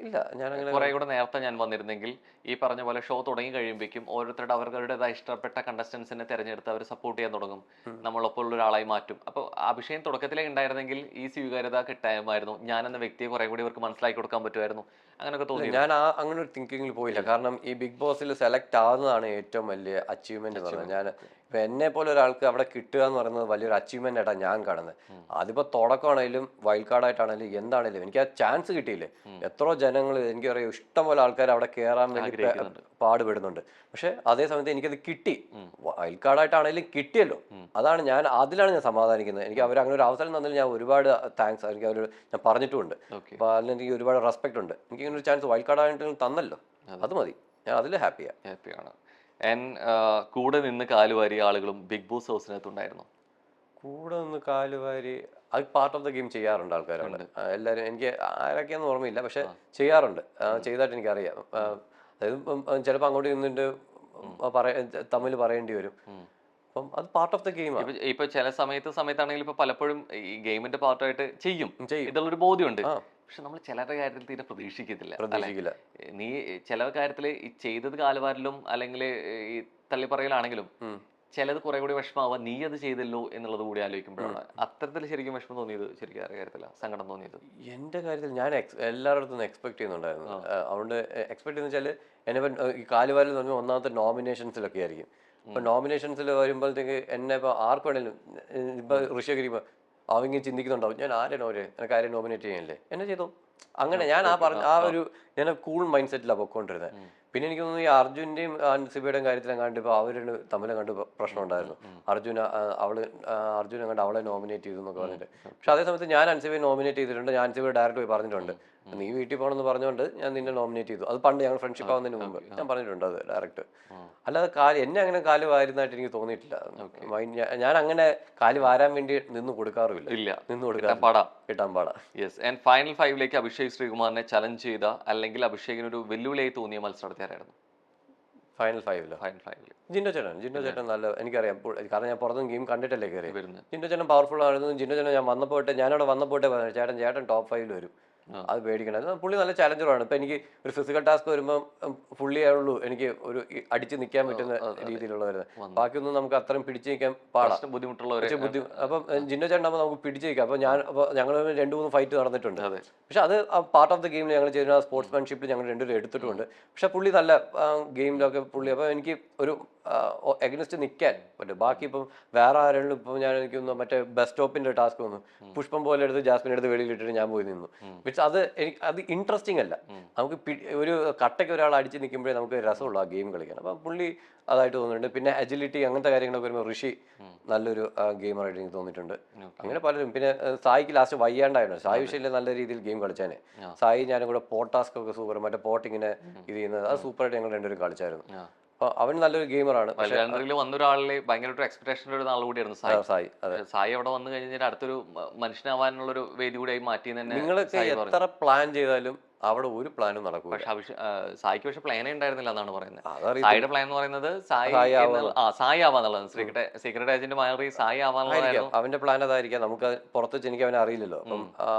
ഇല്ല, ഞാനങ്ങനെ കുറെ കൂടെ നേരത്തെ ഞാൻ വന്നിരുന്നെങ്കിൽ ഈ പറഞ്ഞ പോലെ ഷോ തുടങ്ങി കഴിയുമ്പോഴേക്കും ഓരോരുത്തരുടെ അവരുടേതായ ഇഷ്ടപ്പെട്ട കണ്ടസ്റ്റൻസിനെ തിരഞ്ഞെടുത്ത് അവർ സപ്പോർട്ട് ചെയ്യാൻ തുടങ്ങും, നമ്മളൊപ്പം ഉള്ള ഒരാളായി മാറ്റും. അപ്പോൾ അഭിഷേകം തുടക്കത്തിലേ ഉണ്ടായിരുന്നെങ്കിൽ ഈ സ്വീകാര്യത കിട്ടാമായിരുന്നു, ഞാൻ എന്ന വ്യക്തിയെ കുറെ കൂടി ഇവർക്ക് മനസ്സിലാക്കി കൊടുക്കാൻ പറ്റുമായിരുന്നു, അങ്ങനെയൊക്കെ തോന്നി. ഞാൻ അങ്ങനെ ഒരു തിങ്കിങ്ങിൽ പോയില്ല. കാരണം ഈ ബിഗ് ബോസിൽ സെലക്ട് ആവുന്നതാണ് ഏറ്റവും വലിയ അച്ചീവ്മെന്റ് എന്ന് പറഞ്ഞത്. ഞാൻ ഇപ്പൊ എന്നെ പോലെ ഒരാൾക്ക് അവിടെ കിട്ടുക എന്ന് പറയുന്നത് വലിയൊരു അച്ചീവ്മെന്റ് ആയിട്ടാണ് ഞാൻ കാണുന്നത്. അതിപ്പോ തുടക്കമാണെങ്കിലും വൈൽഡ് കാർഡ് ആയിട്ടാണെങ്കിലും എന്താണെങ്കിലും എനിക്ക് ആ ചാൻസ് കിട്ടിയില്ലേ. എത്രയോ ജനങ്ങൾ എനിക്കറിയാം, ഇഷ്ടംപോലെ ആൾക്കാർ അവിടെ കയറാൻ വേണ്ടി പാടുപെടുന്നുണ്ട്. പക്ഷെ അതേ സമയത്ത് എനിക്കത് കിട്ടി, വൈൽഡ് കാർഡായിട്ടാണെങ്കിലും കിട്ടിയല്ലോ. അതിലാണ് ഞാൻ സമാധാനിക്കുന്നത്. എനിക്ക് അവർ അങ്ങനെ ഒരു അവസരം തന്നതിൽ ഞാൻ ഒരുപാട് താങ്ക്സ്, എനിക്ക് അവർ ഞാൻ പറഞ്ഞിട്ടുമുണ്ട്. അപ്പൊ അതിന് എനിക്ക് ഒരുപാട് റെസ്പെക്ട് ഉണ്ട്. എനിക്ക് ഇങ്ങനെ ഒരു ചാൻസ് വൈൽഡ് കാർഡായിട്ട് തന്നല്ലോ, അത് മതി, ഞാൻ അതിൽ ഹാപ്പിയാണ്. കൂടെ നിന്ന് കാലുവാരി ആളുകളും ബിഗ് ബോസ് ഹൗസിനകത്തുണ്ടായിരുന്നു. കൂടെ നിന്ന് കാലുവാരി അത് പാർട്ട് ഓഫ് ദ ഗെയിം ചെയ്യാറുണ്ട് ആൾക്കാരുണ്ട് എല്ലാവരും. എനിക്ക് ആരൊക്കെയാന്ന് ഓർമ്മയില്ല, പക്ഷെ ചെയ്യാറുണ്ട്, ചെയ്തതായിട്ട് എനിക്കറിയാം. അതായത് ചിലപ്പോൾ അങ്ങോട്ട് നിന്നിട്ട് തമ്മിൽ പറയേണ്ടി വരും. അപ്പം അത് പാർട്ട് ഓഫ് ദ ഗെയിമാണ്. ഇപ്പൊ ചില സമയത്താണെങ്കിലും ഇപ്പൊ പലപ്പോഴും ഈ ഗെയിമിന്റെ പാർട്ടായിട്ട് ചെയ്യും ഇതുള്ളൊരു ബോധ്യമുണ്ട്. പക്ഷെ നമ്മൾ ചിലരുടെ കാര്യത്തിൽ തീരെ പ്രതീക്ഷിക്കത്തില്ല. നീ ചില കാര്യത്തില് ഈ ചെയ്തത് കാലുവാരിലും അല്ലെങ്കിൽ ഈ തള്ളിപ്പറയലാണെങ്കിലും ചിലത് കുറെ കൂടി വിഷമാവാ, നീ അത് ചെയ്തല്ലോ എന്നുള്ളത് കൂടി ആലോചിക്കുമ്പോഴാണ് അത്തരത്തിൽ ശരിക്കും വിഷമം തോന്നിയത്. ശരിക്കും ആരുടെ കാര്യത്തില സങ്കടം തോന്നിയത്? എന്റെ കാര്യത്തിൽ ഞാൻ എല്ലാവരുടെ അടുത്തും എക്സ്പെക്ട് ചെയ്യുന്നുണ്ടായിരുന്നു. അതുകൊണ്ട് എക്സ്പെക്ട് ചെയ്യുന്ന വെച്ചാൽ എന്നെ ഈ കാലുവാരിൽ എന്ന് പറഞ്ഞാൽ ഒന്നാമത്തെ നോമിനേഷൻസിലൊക്കെ ആയിരിക്കും. അപ്പൊ നോമിനേഷൻസിൽ വരുമ്പോഴത്തേക്ക് എന്നെ ഇപ്പൊ ആർക്ക് വേണേലും ഇപ്പൊ ഋഷിഗിരി അവങ്ങി ചിന്തിക്കുന്നുണ്ടാവും, ഞാൻ എനിക്ക് ആരെ നോമിനേറ്റ് ചെയ്യാനില്ലേ, എന്നെ ചെയ്തോ. അങ്ങനെ ഞാൻ ഞാൻ കൂൾ മൈൻഡ് സെറ്റിലാണ് പൊക്കോണ്ടിരുന്നത്. പിന്നെ എനിക്ക് തോന്നുന്നു ഈ അർജുൻ്റെയും അൻസിബയുടെയും കാര്യത്തിലും കണ്ട് ഇപ്പോൾ അവർ തമ്മിലും കണ്ട് പ്രശ്നം ഉണ്ടായിരുന്നു. അർജുനെ കണ്ട് അവളെ നോമിനേറ്റ് ചെയ്തു എന്നൊക്കെ പറഞ്ഞിട്ട്. പക്ഷെ അതേ സമയത്ത് ഞാൻ അൻസിബയെ നോമിനേറ്റ് ചെയ്തിട്ടുണ്ട്. ഞാൻ അൻസിബയെ ഡയറക്റ്റ് പോയി പറഞ്ഞിട്ടുണ്ട്, നീ വീട്ടിൽ പോകണമെന്ന് പറഞ്ഞുകൊണ്ട് ഞാൻ നിന്നെ നോമിനേറ്റ് ചെയ്തു. അത് പണ്ട് ഞങ്ങൾ ഫ്രണ്ട്ഷിപ്പ് ആവുന്നതിന് മുമ്പ് ഞാൻ പറഞ്ഞിട്ടുണ്ട് അത് ഡയറക്റ്റ്. അല്ലാതെ എന്നെ അങ്ങനെ കാല് വാരുന്നതായിട്ട് എനിക്ക് തോന്നിയിട്ടില്ല. ഞാൻ അങ്ങനെ കാല് വാരാൻ വേണ്ടി നിന്ന് കൊടുക്കാറുമില്ല. കിട്ടാൻ പാടാ. യെസ്. ആൻഡ് ഫൈനൽ 5 അഭിഷേക് ശ്രീകുമാറിനെ ചലഞ്ച് ചെയ്ത അല്ലെങ്കിൽ അഭിഷേകിന് ഒരു വെല്ലുവിളിയായി തോന്നിയ മത്സരത്തിലായിരുന്നു ഫൈനൽ 5 ജിൻഡോ ചേട്ടൻ നല്ല എനിക്കറിയാം, കാരണം ഞാൻ പുറത്തും ഗെയിം കണ്ടിട്ടല്ലേ കയറി വരുന്നത്. ജിൻഡോ ചേട്ടൻ പവർഫുൾ ആയിരുന്നു. ജിൻഡോ ചേട്ടൻ ഞാനവിടെ വന്നപ്പോട്ടെ ചേട്ടൻ ടോപ്പ് 5 വരും, അത് പേടിക്കണം. പുള്ളി നല്ല ചാലഞ്ചറാണ്. ഇപ്പൊ എനിക്ക് ഒരു ഫിസിക്കൽ ടാസ്ക് വരുമ്പോൾ പുള്ളിയേ ഉള്ളൂ എനിക്ക് ഒരു അടിച്ചു നിൽക്കാൻ പറ്റുന്ന രീതിയിലുള്ള വരുന്നത്. ബാക്കിയൊന്നും നമുക്ക് അത്രയും പിടിച്ചു നിൽക്കാൻ പാടാം, ബുദ്ധിമുട്ടുള്ളവർ. അപ്പം ജിൻഡോ ചേട്ടനാകുമ്പോൾ നമുക്ക് പിടിച്ചു നിൽക്കാം. അപ്പൊ ഞങ്ങൾ 2-3 ഫൈറ്റ് നടന്നിട്ടുണ്ട്. പക്ഷെ അത് പാർട്ട് ഓഫ് ദ ഗെയിമിൽ ഞങ്ങൾ ചെയ്യുന്ന സ്പോർട്സ്മാൻഷിപ്പിൽ ഞങ്ങൾ രണ്ടുപേരും എടുത്തിട്ടുണ്ട്. പക്ഷെ പുള്ളി നല്ല ഗെയിമിലൊക്കെ പുള്ളി. അപ്പൊ എനിക്ക് ഒരു എഗനിസ്റ്റ് നിൽക്കാൻ പറ്റും. ബാക്കി ഇപ്പം വേറെ ആരെങ്കിലും ഇപ്പം എനിക്കൊന്ന് മറ്റേ ബസ് സ്റ്റോപ്പിന്റെ ടാസ്ക് വന്നു, പുഷ്പം പോലെ എടുത്ത് ജാസ്മിൻ എടുത്ത് വെളിയിലിട്ടിട്ട് ഞാൻ പോയി നിന്നു. അത് ഇൻട്രസ്റ്റിംഗ് അല്ല. നമുക്ക് ഒരു കട്ടയ്ക്ക് ഒരാൾ അടിച്ച് നിൽക്കുമ്പോഴേ നമുക്ക് രസമുള്ളൂ ആ ഗെയിം കളിക്കാൻ. അപ്പം പുള്ളി അതായിട്ട് തോന്നുന്നുണ്ട്. പിന്നെ അജിലിറ്റി അങ്ങനത്തെ കാര്യങ്ങളൊക്കെ വരുമ്പോൾ ഋഷി നല്ലൊരു ഗെയിമറായിട്ട് എനിക്ക് തോന്നിയിട്ടുണ്ട്. അങ്ങനെ പലരും. പിന്നെ സായിക്ക് ലാസ്റ്റ് വയ്യാണ്ടായിരുന്നു. സായി വിഷയിലെ നല്ല രീതിയിൽ ഗെയിം കളിച്ചാനെ. സായി ഞാനും കൂടെ പോട്ട് ടാസ്ക് ഒക്കെ സൂപ്പർ, മറ്റേ പോട്ടിങ്ങനെ ഇത് ചെയ്യുന്നത് അത് സൂപ്പറായിട്ട് ഞങ്ങൾ രണ്ടുപേരും കളിച്ചായിരുന്നു. അവൻ നല്ലൊരു ഗെയിമറാണ്. വന്ന ഒരാളിലെ ഭയങ്കര എക്സ്പെക്ടേഷൻ ഒരു നാൾ കൂടിയായിരുന്നു സായി. സായി അവിടെ വന്നു കഴിഞ്ഞാൽ അടുത്തൊരു മനുഷ്യനാവാനുള്ള ഒരു വേദി കൂടി ആയി മാറ്റി. നിങ്ങളൊക്കെ എത്ര പ്ലാൻ ചെയ്താലും അവിടെ ഒരു പ്ലാനും നടക്കൂല. പക്ഷെ സായിക്ക് പക്ഷെ പ്ലാനേ ഉണ്ടായിരുന്നില്ല എന്നാണ് പറയുന്നത്. അതറിയത്തില്ല. സായിയുടെ പ്ലാൻ എന്ന് പറയുന്നത് സായി സായി സായി ആവാന്നുള്ളത്. സീക്രട്ട് ഏജന്റ് മാറി സായി ആവാന്നുള്ളതായിരുന്നു. അവന്റെ പ്ലാൻ അതായിരിക്കാം. നമുക്ക് പുറത്ത് വെച്ച് എനിക്ക് അവനെ അറിയില്ലല്ലോ. അപ്പം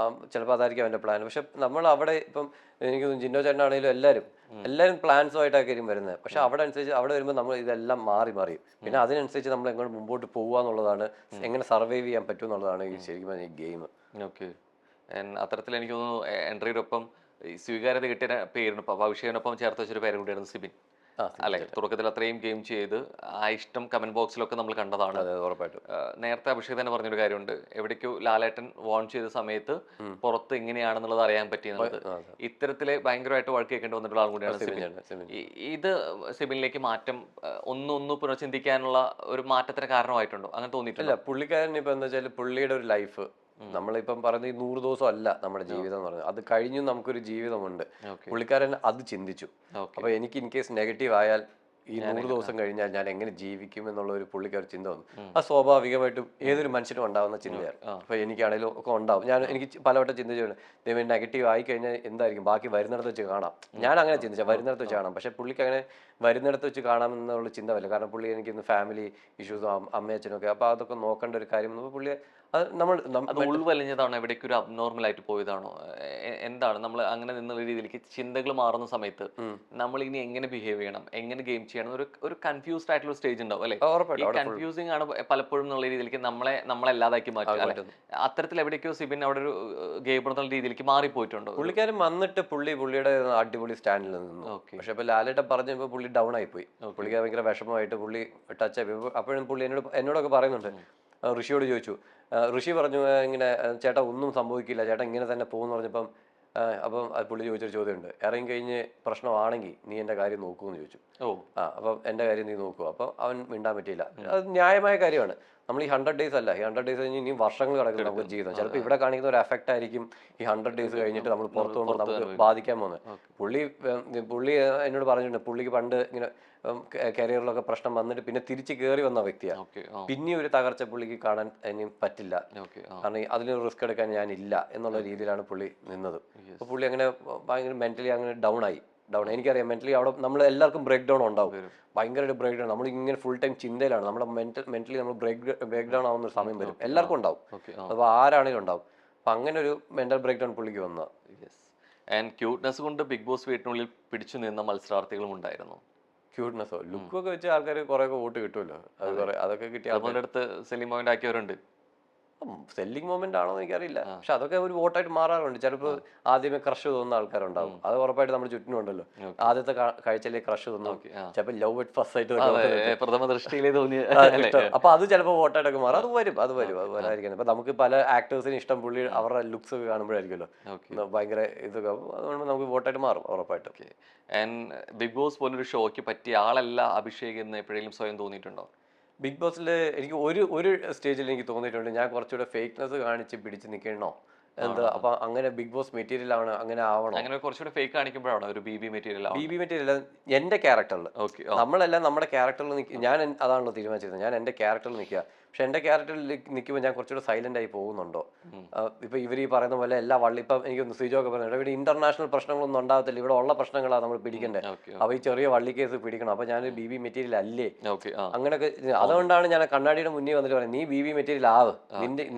ചിലപ്പോൾ അതായിരിക്കും അവന്റെ പ്ലാൻ. പക്ഷെ നമ്മൾ അവിടെ ഇപ്പം എനിക്ക് ജിന്നോ ചേട്ടനാണെങ്കിലും എല്ലാവരും പ്ലാൻസുമായിട്ടായിരിക്കും വരുന്നത്. പക്ഷെ അവിടെ അനുസരിച്ച് അവിടെ വരുമ്പോൾ നമ്മൾ ഇതെല്ലാം മാറി പിന്നെ അതിനനുസരിച്ച് നമ്മൾ എങ്ങനെ മുമ്പോട്ട് പോകുക എന്നുള്ളതാണ്, എങ്ങനെ സർവൈവ് ചെയ്യാൻ പറ്റും എന്നുള്ളതാണ് ഈ ശരിക്കും ഈ ഗെയിം. ഓക്കെ. അത്തരത്തിൽ എനിക്ക് തോന്നുന്നു എൻട്രിയോടൊപ്പം സ്വീകാര്യത കിട്ടിയ പേരിന് ഭവിഷ്യനൊപ്പം ചേർത്ത് വെച്ചൊരു പേര് കൂടിയായിരുന്നു സിബിൻ. അല്ലെ, തുടക്കത്തിൽ അത്രയും ഗെയിം ചെയ്ത് ആ ഇഷ്ടം കമന്റ് ബോക്സിലൊക്കെ നമ്മൾ കണ്ടതാണ്. ഉറപ്പായിട്ടും. നേരത്തെ അഭിഷേക് തന്നെ പറഞ്ഞൊരു കാര്യമുണ്ട്, എവിടേക്കോ ലാലേട്ടൻ വാൺ ചെയ്ത സമയത്ത് പുറത്ത് എങ്ങനെയാണെന്നുള്ളത് അറിയാൻ പറ്റിയെന്നുള്ളത്. ഇത്തരത്തില് ഭയങ്കരമായിട്ട് വഴക്ക് കേൾക്കേണ്ടി വന്നിട്ടുള്ള ആൾ കൂടിയാണ് സിബിൻ. ഇത് സിബിനിലേക്ക് മാറ്റം ഒന്ന് പുനർചിന്തിക്കാനുള്ള ഒരു മാറ്റത്തിന് കാരണമായിട്ടുണ്ടോ, അങ്ങനെ തോന്നിയിട്ടില്ല? പുള്ളിക്കാരൻ ഇപ്പൊ എന്താ വെച്ചാൽ പുള്ളിയുടെ ഒരു ലൈഫ് നമ്മളിപ്പം പറഞ്ഞ ഈ 100 ദിവസം അല്ല നമ്മുടെ ജീവിതം എന്ന് പറഞ്ഞത്, അത് കഴിഞ്ഞു നമുക്കൊരു ജീവിതമുണ്ട്. പുള്ളിക്കാരൻ അത് ചിന്തിച്ചു. അപ്പൊ എനിക്ക് ഇൻ കേസ് നെഗറ്റീവ് ആയാൽ ഈ 100 ദിവസം കഴിഞ്ഞാൽ ഞാൻ എങ്ങനെ ജീവിക്കും എന്നുള്ള ഒരു പുള്ളിക്കാർ ചിന്ത വന്നു. അത് സ്വാഭാവികമായിട്ടും ഏതൊരു മനുഷ്യനും ഉണ്ടാവുന്ന ചിന്തയാണ്. അപ്പൊ എനിക്കാണെങ്കിലും ഒക്കെ ഉണ്ടാവും. എനിക്ക് പലവട്ടം ചിന്തിച്ചു ദൈവം നെഗറ്റീവ് ആയി കഴിഞ്ഞാൽ എന്തായിരിക്കും, ബാക്കി വരുന്നിടത്ത് വെച്ച് കാണാം. ഞാൻ അങ്ങനെ ചിന്തിച്ചാൽ വരുന്നിടത്ത് വെച്ച് കാണാം. പക്ഷെ പുള്ളിക്ക് അങ്ങനെ വരുന്നിടത്ത് വെച്ച് കാണാമെന്നുള്ള ചിന്ത വരില്ല. കാരണം പുള്ളി എനിക്കിന്ന് ഫാമിലി ഇഷ്യൂസും അമ്മയച്ഛനും ഒക്കെ, അപ്പൊ അതൊക്കെ നോക്കേണ്ട ഒരു കാര്യം. പുള്ളി അത് ഉൾവലിഞ്ഞതാണോ, എവിടേക്ക് ഒരു അബ്നോർമൽ ആയിട്ട് പോയതാണോ, എന്താണ്? നമ്മൾ അങ്ങനെ നിന്നുള്ള രീതിയിലേക്ക് ചിന്തകൾ മാറുന്ന സമയത്ത് നമ്മൾ ഇനി എങ്ങനെ ബിഹേവ് ചെയ്യണം, എങ്ങനെ ഗെയിം ചെയ്യണം, ഒരു കൺഫ്യൂസ്ഡ് ആയിട്ടുള്ള സ്റ്റേജ് ഉണ്ടാവും അല്ലെ? ഈ കൺഫ്യൂസിംഗ് ആണ് പലപ്പോഴും എന്നുള്ള രീതിയിലേക്ക് നമ്മളെല്ലാതാക്കി മാറ്റുക. അത്തരത്തിൽ എവിടേക്കോ സിബിൻ അവിടെ ഒരു ഗെയിം എന്നുള്ള രീതിയിലേക്ക് മാറിപ്പോയിട്ടുണ്ടോ? പുള്ളിക്കാരൻ വന്നിട്ട് പുള്ളിയുടെ അടിപൊളി സ്റ്റാൻഡിൽ നിന്നു. പക്ഷെ ഇപ്പൊ ലാലേട്ടൻ പറഞ്ഞപ്പോ പുള്ളി ഡൗൺ ആയി പോയി. പുള്ളിക്ക് ഭയങ്കര വിഷമമായിട്ട് പുള്ളി ടച്ച് ആയി. അപ്പോഴും പുള്ളി എന്നോടൊക്കെ പറയുന്നുണ്ട്. ഋഷിയോട് ചോദിച്ചു, ഋഷി പറഞ്ഞു ഇങ്ങനെ ചേട്ടാ ഒന്നും സംഭവിക്കില്ല, ചേട്ടാ ഇങ്ങനെ തന്നെ പോകുമെന്ന് പറഞ്ഞപ്പം അപ്പം പുള്ളി ചോദിച്ചൊരു ചോദ്യമുണ്ട്, ഇറങ്ങി കഴിഞ്ഞ് പ്രശ്നമാണെങ്കിൽ നീ എൻ്റെ കാര്യം നോക്കൂന്ന് ചോദിച്ചു. അപ്പം എൻ്റെ കാര്യം നീ നോക്കൂ. അപ്പം അവൻ മിണ്ടാൻ പറ്റിയില്ല. അത് ന്യായമായ കാര്യമാണ്. നമ്മൾ ഈ 100 days അല്ല, ഈ 100 days കഴിഞ്ഞ് ഇനി വർഷങ്ങൾ കിടക്കും നമുക്ക് ജീവിതം. ചിലപ്പോൾ ഇവിടെ കാണിക്കുന്ന ഒരു എഫക്റ്റ് ആയിരിക്കും ഈ 100 days കഴിഞ്ഞിട്ട് നമ്മൾ പുറത്തു പോകുമ്പോൾ നമുക്ക് ബാധിക്കാൻ പോകുന്നത്. പുള്ളി എന്നോട് പറഞ്ഞിട്ടുണ്ട്, പുള്ളിക്ക് പണ്ട് ഇങ്ങനെ കരിയറിലൊക്കെ പ്രശ്നം വന്നിട്ട് പിന്നെ തിരിച്ച് കയറി വന്ന വ്യക്തിയാണ്. പിന്നെ ഒരു തകർച്ച പുള്ളിക്ക് കാണാൻ ഇനി പറ്റില്ല, കാരണം അതിലൊരു റിസ്ക് എടുക്കാൻ ഞാനില്ല എന്നുള്ള രീതിയിലാണ് പുള്ളി നിന്നത്. അപ്പോൾ പുള്ളി അങ്ങനെ ഭയങ്കര മെന്റലി അങ്ങനെ ഡൗൺ. എനിക്കറിയാം മെന്റലി അവിടെ നമ്മൾ എല്ലാവർക്കും ബ്രേക്ക് ഡൗൺ ഉണ്ടാവും, ഭയങ്കര ഒരു ബ്രേക്ക് ഡൗൺ. നമ്മൾ ഇങ്ങനെ ഫുൾ ടൈം ചിന്തയിലാണ്, നമ്മുടെ മെന്റലി നമ്മൾ ബ്രേക്ക് ഡൗൺ ആവുന്ന ഒരു സമയം വരും, എല്ലാവർക്കും ഉണ്ടാവും. അപ്പോൾ ആരാണെങ്കിലും ഉണ്ടാവും. അപ്പം അങ്ങനെ ഒരു മെന്റൽ ബ്രേക്ക് ഡൗൺ പുള്ളിക്ക് വന്നത്. ക്യൂട്ട്നെസ് കൊണ്ട് ബിഗ് ബോസ് വീട്ടിനുള്ളിൽ പിടിച്ചു നിന്ന മത്സരാർത്ഥികളും ഉണ്ടായിരുന്നു. ക്യൂട്ട്നെസ്സോ ലുക്കൊക്കെ വെച്ച് ആൾക്കാർ കുറെ വോട്ട് കിട്ടുമല്ലോ, അതൊക്കെ കിട്ടിയ അടുത്ത് സെല്ലിംഗ് പോയിന്റ് ആക്കിയവരുണ്ട്. സെല്ലിംഗ് മൊമെന്റ് ആണോ എന്ന് എനിക്കറിയില്ല, പക്ഷെ അതൊക്കെ ഒരു വോട്ടായിട്ട് മാറാറുണ്ട്. ചിലപ്പോൾ ആദ്യമേ ക്രഷ് തോന്നുന്ന ആൾക്കാരുണ്ടാവും, അത് ഉറപ്പായിട്ട് നമ്മുടെ ചുറ്റിനും ഉണ്ടല്ലോ. ആദ്യത്തെ കാഴ്ചയിലെ ക്രഷ് തോന്നും, ചിലപ്പോൾ ലവ് അറ്റ് ഫസ്റ്റ് ആയിട്ട് പ്രഥമ ദൃഷ്ടിയിലെ തോന്നിയ. അപ്പൊ അത് ചിലപ്പോൾ വോട്ടായിട്ടൊക്കെ മാറും. അത് വരാതിരിക്കുന്നത്. ഇപ്പൊ നമുക്ക് പല ആക്ടേഴ്സിന് ഇഷ്ടം പുള്ളി അവരുടെ ലുക്സ് ഒക്കെ കാണുമ്പോഴായിരിക്കുമല്ലോ ഭയങ്കര ഇതൊക്കെ, അതുകൊണ്ട് നമുക്ക് വോട്ടായിട്ട് മാറും ഉറപ്പായിട്ടും. ബിഗ് ബോസ് പോലൊരു ഷോയ്ക്ക് പറ്റിയ ആളല്ല അഭിഷേക് എന്ന് എപ്പോഴെങ്കിലും സ്വയം തോന്നിയിട്ടുണ്ടോ? ബിഗ് ബോസിൽ എനിക്ക് ഒരു സ്റ്റേജിൽ എനിക്ക് തോന്നിയിട്ടുണ്ട്, ഞാൻ കുറച്ചുകൂടെ ഫേക്ക്നെസ് കാണിച്ച് പിടിച്ച് നിൽക്കണോ എന്താ. അപ്പൊ അങ്ങനെ ബിഗ് ബോസ് മെറ്റീരിയൽ ആണ്, അങ്ങനെ ആവണം. അങ്ങനെ കുറച്ചുകൂടെ ഫേക്ക് കാണിക്കുമ്പോഴാണ് ഒരു ബി ബി മെറ്റീരിയൽ എന്റെ ക്യാരക്ടറിൽ. നമ്മളെല്ലാം നമ്മുടെ ക്യാരക്ടറിൽ ഞാൻ അതാണല്ലോ തീരുമാനിച്ചത്, ഞാൻ എന്റെ ക്യാരക്ടറിൽ നിൽക്കുക. പക്ഷെ എന്റെ ക്യാരക്ടറിൽ നിൽക്കുമ്പോൾ ഞാൻ കുറച്ചുകൂടെ സൈലന്റ് ആയി പോകുന്നുണ്ടോ? ഇപ്പൊ ഇവർ ഈ പറയുന്ന പോലെ എല്ലാ ഇപ്പം എനിക്ക് സിജോ ഒക്കെ പറയുന്നത് ഇവിടെ ഇന്റർനാഷണൽ പ്രശ്നങ്ങളൊന്നും ഉണ്ടാകത്തില്ല, ഇവിടെ ഉള്ള പ്രശ്നങ്ങളാണ് നമ്മൾ പിടിക്കേണ്ടത്. അപ്പൊ ഈ ചെറിയ വള്ളി കേസ് പിടിക്കണം, അപ്പൊ ഞാനൊരു ബി ബി മെറ്റീരിയൽ അല്ലേ അങ്ങനെയൊക്കെ. അതുകൊണ്ടാണ് ഞാൻ കണ്ണാടിയുടെ മുന്നിൽ വന്നിട്ട് പറയുന്നത്, നീ ബി ബി മെറ്റീരിയൽ ആവ്,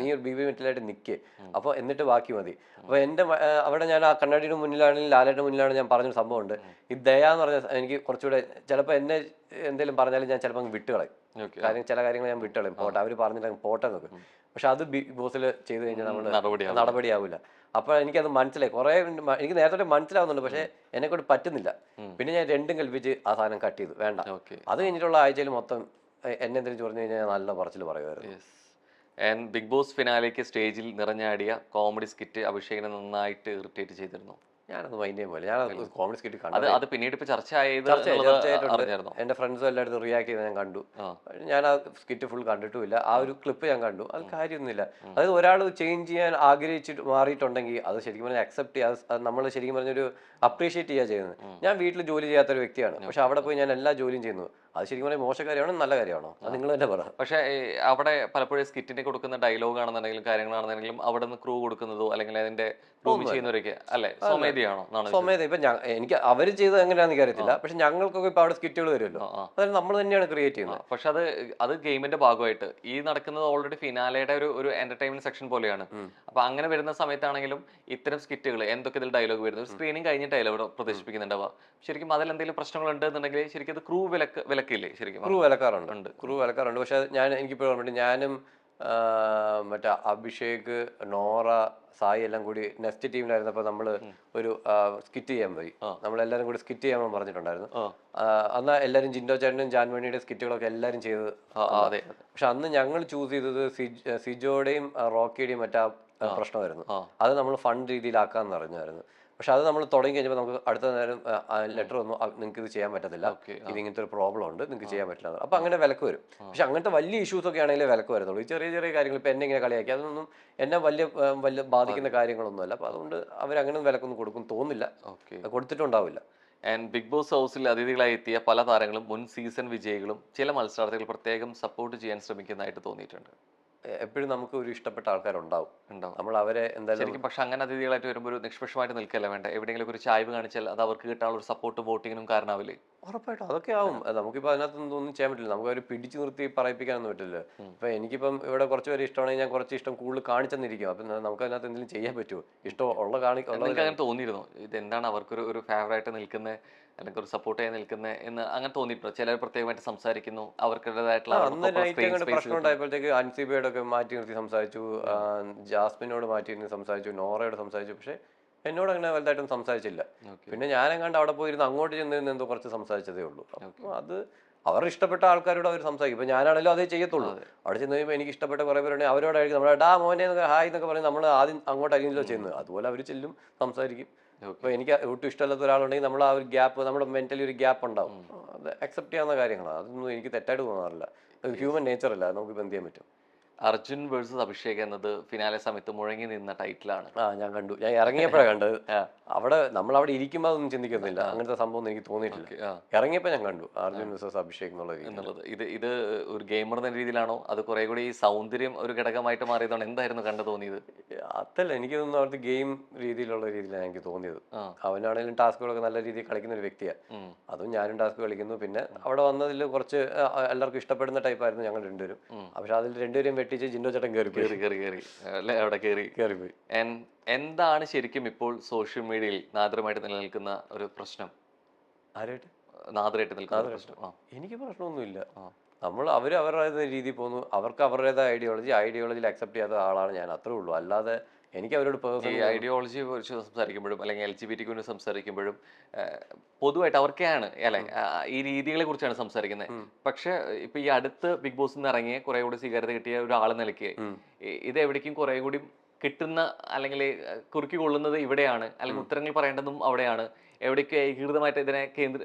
നീ ഒരു ബി ബി മെറ്റീരിയൽ ആയിട്ട് നിൽക്ക്, അപ്പൊ എന്നിട്ട് ബാക്കി മതി. അപ്പൊ എന്റെ അവിടെ ഞാൻ ആ കണ്ണാടിയുടെ മുന്നിലാണെങ്കിലും ലാലേട്ടന്റെ മുന്നിലാണ് ഞാൻ പറഞ്ഞൊരു സംഭവമുണ്ട്. ഈ ദയ എന്ന് പറഞ്ഞ എനിക്ക് കുറച്ചുകൂടെ ചിലപ്പോൾ എന്നെ എന്തെങ്കിലും പറഞ്ഞാലും ഞാൻ ചിലപ്പോൾ വിട്ടുകളയും. കാര്യം ചില കാര്യങ്ങൾ ഞാൻ വിട്ടുകളയും, പോട്ടെ അവർ പറഞ്ഞിട്ട് പോട്ടെ നോക്കും. പക്ഷെ അത് ബിഗ് ബോസിൽ ചെയ്ത് കഴിഞ്ഞാൽ നമ്മൾ നടപടിയാവില്ല. അപ്പൊ എനിക്കത് മനസ്സിലായി, കുറെ എനിക്ക് നേരത്തെ മനസ്സിലാവുന്നുണ്ട്, പക്ഷെ എന്നെ കൊണ്ട് പറ്റുന്നില്ല. പിന്നെ ഞാൻ രണ്ടും കൽപ്പിച്ച് ആ സാധനം കട്ട് ചെയ്തു, വേണ്ട. അത് കഴിഞ്ഞിട്ടുള്ള ആഴ്ചയിൽ മൊത്തം എന്നെ എന്തെങ്കിലും പറഞ്ഞു കഴിഞ്ഞാൽ നല്ല പറച്ചിൽ പറയുമായിരുന്നു. ബിഗ് ബോസ് ഫിനാലേക്ക് സ്റ്റേജിൽ നിറഞ്ഞാടിയ കോമഡി സ്കിറ്റ് അഭിഷേകിനെ നന്നായിട്ട് ഇറിറ്റേറ്റ് ചെയ്തിരുന്നു. ഞാനത് മൈൻഡ് ചെയ്യാൻ പോലെ, ഞാൻ കോമഡി സ്കിറ്റ് കണ്ടു. അത് പിന്നീട് ഇപ്പൊ ചർച്ചയായിട്ടുണ്ട്. എന്റെ ഫ്രണ്ട്സും എല്ലായിടത്തും റിയാക്ട് ചെയ്ത് ഞാൻ കണ്ടു. ഞാൻ ആ സ്കിറ്റ് ഫുൾ കണ്ടിട്ടുമില്ല, ആ ഒരു ക്ലിപ്പ് ഞാൻ കണ്ടു. അത് കാര്യമൊന്നുമില്ല. അതായത് ഒരാൾ ചേഞ്ച് ചെയ്യാൻ ആഗ്രഹിച്ചിട്ട് മാറിയിട്ടുണ്ടെങ്കിൽ അത് ശരിക്കും പറഞ്ഞാൽ അക്സെപ്റ്റ് ചെയ്യുക, നമ്മൾ ശരിക്കും പറഞ്ഞൊരു അപ്രീഷിയേറ്റ് ചെയ്യുക ചെയ്യുന്നത്. ഞാൻ വീട്ടിൽ ജോലി ചെയ്യാത്തൊരു വ്യക്തിയാണ്, പക്ഷെ അവിടെ പോയി ഞാൻ എല്ലാ ജോലിയും ചെയ്യുന്നു. അത് ശരിക്കും പറഞ്ഞാൽ മോശ കാര്യമാണോ നല്ല കാര്യമാണോ അത് നിങ്ങൾ തന്നെ പറ. പക്ഷെ അവിടെ പലപ്പോഴും സ്കിറ്റിനെ കൊടുക്കുന്ന ഡയലോഗ് ആണെന്നുണ്ടെങ്കിലും കാര്യങ്ങളാണെന്നുണ്ടെങ്കിലും അവിടെ നിന്ന് ക്രൂ കൊടുക്കുന്നതോ അല്ലെങ്കിൽ അതിന്റെ റൂമിൽ ചെയ്യുന്നവരൊക്കെ അല്ലെ സ്വമേധയാണോ എന്നാണ് സ്വമേധ ഇപ്പൊ എനിക്ക് അവർ ചെയ്തത് എങ്ങനെയാണെന്ന് എനിക്ക് അറിയത്തില്ല. പക്ഷെ ഞങ്ങൾക്കൊക്കെ ഇപ്പൊ അവിടെ സ്കിറ്റുകൾ വരുമല്ലോ, അതായത് നമ്മൾ തന്നെയാണ് ക്രിയേറ്റ് ചെയ്യുന്നത്. പക്ഷെ അത് ഗെയിമിന്റെ ഭാഗമായിട്ട് ഈ നടക്കുന്നത് ഓൾറെഡി ഫിനാലയുടെ ഒരു എന്റർടൈൻമെന്റ് സെക്ഷൻ പോലെയാണ്. അപ്പൊ അങ്ങനെ വരുന്ന സമയത്താണെങ്കിലും ഇത്തരം സ്കിറ്റുകൾ എന്തൊക്കെ ഇതിൽ ഡയലോഗ് വരുന്നത് സ്ക്രീനിങ് കഴിഞ്ഞിട്ടായാലും അവിടെ പ്രദർശിപ്പിക്കുന്നുണ്ടാവുക. ശരിക്കും അതിൽ എന്തെങ്കിലും പ്രശ്നങ്ങൾ ഉണ്ടെന്നുണ്ടെങ്കിൽ ശരിക്കും അത് ക്രൂ വിലക്കില്ലേ? ശരിക്കും ക്രൂ വിലക്കാറുണ്ട്. പക്ഷെ എനിക്കിപ്പോഴും ഓർമ്മയുണ്ട്, ഞാനും മറ്റേ അഭിഷേക്, നോറ, സായി എല്ലാം കൂടി നെക്സ്റ്റ് ടീമിലായിരുന്നപ്പോൾ നമ്മൾ ഒരു സ്കിറ്റ് ചെയ്യാൻ പോയി. നമ്മളെല്ലാരും കൂടി സ്കിറ്റ് ചെയ്യാൻ പറഞ്ഞിട്ടുണ്ടായിരുന്നു. അന്ന് എല്ലാവരും ജിൻഡോ ചേട്ടനും ജാൻമണിയുടെ സ്കിറ്റുകളൊക്കെ എല്ലാവരും ചെയ്ത്. പക്ഷെ അന്ന് ഞങ്ങൾ ചൂസ് ചെയ്തത് സിജോയുടെയും റോക്കിയുടെയും മറ്റേ പ്രശ്നമായിരുന്നു. അത് നമ്മൾ ഫണ്ട് രീതിയിലാക്കാന്ന് പറഞ്ഞായിരുന്നു. പക്ഷെ അത് നമ്മൾ തുടങ്ങി കഴിഞ്ഞപ്പോൾ നമുക്ക് അടുത്ത നേരം ലെറ്റർ വന്നു, നിങ്ങൾക്ക് ഇത് ചെയ്യാൻ പറ്റത്തില്ല, ഇത് ഇങ്ങനത്തെ ഒരു പ്രോബ്ലം ഉണ്ട്, നിങ്ങൾക്ക് ചെയ്യാൻ പറ്റില്ല. അപ്പൊ അങ്ങനെ വിലക്ക് വരും. പക്ഷെ അങ്ങനത്തെ വലിയ ഇഷ്യൂസ് ഒക്കെ ആണെങ്കിൽ വിലക്ക് വരുന്നുള്ളൂ. ഈ ചെറിയ ചെറിയ കാര്യങ്ങൾ ഇപ്പൊ എന്നെ ഇങ്ങനെ കളിയാക്കി, അതൊന്നും എന്നെ വലിയ ബാധിക്കുന്ന കാര്യങ്ങളൊന്നുമല്ല. അപ്പൊ അതുകൊണ്ട് അവരങ്ങനെ വിലക്കൊന്നും കൊടുക്കും തോന്നില്ല, കൊടുത്തിട്ടുണ്ടാവില്ല. ആൻഡ് ബിഗ് ബോസ് ഹൗസിൽ അതിഥികളായി എത്തിയ പല താരങ്ങളും മുൻ സീസൺ വിജയികളും ചില മത്സരാർത്ഥികൾ പ്രത്യേകം സപ്പോർട്ട് ചെയ്യാൻ ശ്രമിക്കുന്നതായിട്ട് തോന്നിയിട്ടുണ്ട്. എപ്പോഴും നമുക്ക് ഒരു ഇഷ്ടപ്പെട്ട ആൾക്കാരുണ്ടാവും, നമ്മൾ അവരെ എന്തായാലും. പക്ഷെ അങ്ങനെ അതിഥികളായിട്ട് വരുമ്പോൾ ഒരു നിഷ്പക്ഷമായിട്ട് നിൽക്കല്ല വേണ്ട. എവിടെയെങ്കിലും ഒരു ചായ്വ് കാണിച്ചാൽ അത് അവർക്ക് കിട്ടാനുള്ള ഒരു സപ്പോർട്ട് വോട്ടിങ്ങിനും കാരണമാവില്ലേ? ഉറപ്പായിട്ടും അതൊക്കെ ആവും. നമുക്കിപ്പോൾ അതിനകത്തൊന്നും ഒന്നും ചെയ്യാൻ പറ്റില്ല, നമുക്ക് അവർ പിടിച്ചു നിർത്തി പറയിപ്പിക്കാനൊന്നും പറ്റില്ല. ഇപ്പൊ എനിക്കിപ്പം ഇവിടെ കുറച്ച് പേര് ഇഷ്ടമാണെങ്കിൽ ഞാൻ കുറച്ച് ഇഷ്ടം കൂടുതൽ കാണിച്ചെന്നിരിക്കും. അപ്പം നമുക്ക് അതിനകത്ത് എന്തെങ്കിലും ചെയ്യാൻ പറ്റുമോ? ഇഷ്ടം ഉള്ള അങ്ങനെ തോന്നിയിരുന്നു ഇതെന്താണ് അവർക്കൊരു ഫേവറായിട്ട് നിൽക്കുന്നത് അല്ലെങ്കിൽ ഒരു സപ്പോർട്ട് ചെയ്യാൻ നിൽക്കുന്നത് എന്ന് അങ്ങനെ തോന്നിയിട്ടുണ്ടോ? ചിലർ പ്രത്യേകമായിട്ട് സംസാരിക്കുന്നു, അവർക്കുള്ളതായിട്ടുള്ള പ്രശ്നം ഉണ്ടായപ്പോഴത്തേക്ക് അൻസിബയോട് ഒക്കെ മാറ്റി നിർത്തി സംസാരിച്ചു, ജാസ്മിനോട് മാറ്റി നിർത്തി സംസാരിച്ചു, നോറയോട് സംസാരിച്ചു. പക്ഷെ എന്നോട് അങ്ങനെ വലുതായിട്ടൊന്നും സംസാരിച്ചില്ല. പിന്നെ ഞാനെങ്ങാണ്ട് അവിടെ പോയിരുന്നു അങ്ങോട്ട് ചെന്ന് എന്തോ കുറച്ച് സംസാരിച്ചതേ ഉള്ളൂ. അപ്പോൾ അത് അവരുടെ ഇഷ്ടപ്പെട്ട ആൾക്കാരോട് അവർ സംസാരിക്കും. ഇപ്പൊ ഞാനാണെങ്കിലും അതേ ചെയ്യത്തുള്ളൂ. അവിടെ ചെന്ന് കഴിയുമ്പോൾ എനിക്ക് ഇഷ്ടപ്പെട്ട കുറെ പേരുണ്ടെങ്കിൽ അവരോടായിരിക്കും നമ്മുടെ ഡാ മോനെ ഹായ് എന്നൊക്കെ പറഞ്ഞ് നമ്മൾ ആദ്യം അങ്ങോട്ടായിരിക്കുമല്ലോ ചെയ്യുന്നത്. അതുപോലെ അവർ ചെല്ലും, സംസാരിക്കും. ഇപ്പൊ എനിക്ക് ഒട്ടും ഇഷ്ടമല്ലാത്ത ഒരാളുണ്ടെങ്കിൽ നമ്മൾ ആ ഒരു ഗ്യാപ്പ്, നമ്മുടെ മെന്റലി ഒരു ഗ്യാപ്പ് ഉണ്ടാവും. അത് അക്സെപ്റ്റ് ചെയ്യാവുന്ന കാര്യങ്ങളാണ്. അതൊന്നും എനിക്ക് തെറ്റായിട്ട് തോന്നാറില്ല. ഹ്യൂമൻ നേച്ചർ അല്ല, നമുക്ക് എന്ത് ചെയ്യാൻ പറ്റും. അർജുൻ വേഴ്സസ് അഭിഷേക് എന്നത് ഫിനാലെ സമയത്ത് മുഴങ്ങി നിന്ന ടൈറ്റിലാണ്. ഞാൻ കണ്ടു, ഞാൻ ഇറങ്ങിയപ്പോഴാണ് കണ്ടത്. അവിടെ നമ്മളവിടെ ഇരിക്കുമ്പോൾ അതൊന്നും ചിന്തിക്കുന്നില്ല, അങ്ങനത്തെ സംഭവം ഒന്നും എനിക്ക് തോന്നിയിട്ടില്ല. ഇറങ്ങിയപ്പോൾ ഞാൻ കണ്ടു അർജുൻ വേഴ്സസ് അഭിഷേക് എന്നുള്ളത്. ഇത് ഒരു ഗെയിമർ എന്ന രീതിയിലാണോ അത് കുറെ കൂടി ഈ സൗന്ദര്യം ഒരു ഘടകമായിട്ട് മാറിയതാണ്? എന്തായിരുന്നു കണ്ടു തോന്നിയത്? അതല്ല, എനിക്ക് തോന്നുന്നു അവിടുത്തെ ഗെയിം രീതിയിലുള്ള രീതിയിലാണ് എനിക്ക് തോന്നിയത്. അവനാണെങ്കിലും ടാസ്കുകളൊക്കെ നല്ല രീതിയിൽ കളിക്കുന്ന ഒരു വ്യക്തിയാണ്. അതും ഞാനും ടാസ്ക് കളിക്കുന്നു. പിന്നെ അവിടെ വന്നതിൽ കുറച്ച് എല്ലാവർക്കും ഇഷ്ടപ്പെടുന്ന ടൈപ്പായിരുന്നു ഞങ്ങൾ രണ്ടുപേരും. പക്ഷെ അതിൽ രണ്ടുപേരും വെട്ടിച്ച് ജിൻഡോ ചേട്ടൻ കയറിപ്പോയി. എന്താണ് ശരിക്കും ഇപ്പോൾ സോഷ്യൽ മീഡിയയിൽ നാദരമായിട്ട് നിലനിൽക്കുന്ന ഒരു പ്രശ്നം? നാദരായിട്ട് നിൽക്കുന്ന പ്രശ്നം? എനിക്ക് പ്രശ്നമൊന്നുമില്ല. അവരുടെ രീതിയിൽ പോകുന്നു, അവർക്ക് അവരുടേതായ ഐഡിയോളജിയിൽ അക്സെപ്റ്റ് ചെയ്യാത്ത ആളാണ് ഞാൻ, അത്രേ ഉള്ളൂ. അല്ലാതെ എനിക്ക് അവരോട് പേഴ്സണലി ഐഡിയോളജിയെ കുറിച്ച് സംസാരിക്കുമ്പോഴും അല്ലെങ്കിൽ LGBT സംസാരിക്കുമ്പോഴും പൊതുവായിട്ട് അവർക്കാണ് അല്ലെ ഈ രീതികളെ കുറിച്ചാണ് സംസാരിക്കുന്നത്. പക്ഷെ ഇപ്പൊ ഈ അടുത്ത് ബിഗ് ബോസിൽ നിന്ന് ഇറങ്ങിയ കുറെ കൂടി സ്വീകാര്യത കിട്ടിയ ഒരാൾ നിലയ്ക്ക് ഇത് എവിടേക്കും കുറെ കൂടി കിട്ടുന്ന അല്ലെങ്കിൽ കുറുക്കി കൊള്ളുന്നത് ഇവിടെയാണ്, അല്ലെങ്കിൽ ഉത്തരങ്ങൾ പറയേണ്ടതും അവിടെയാണ്. എവിടേക്ക് ഏകീകൃതമായിട്ട് ഇതിനെ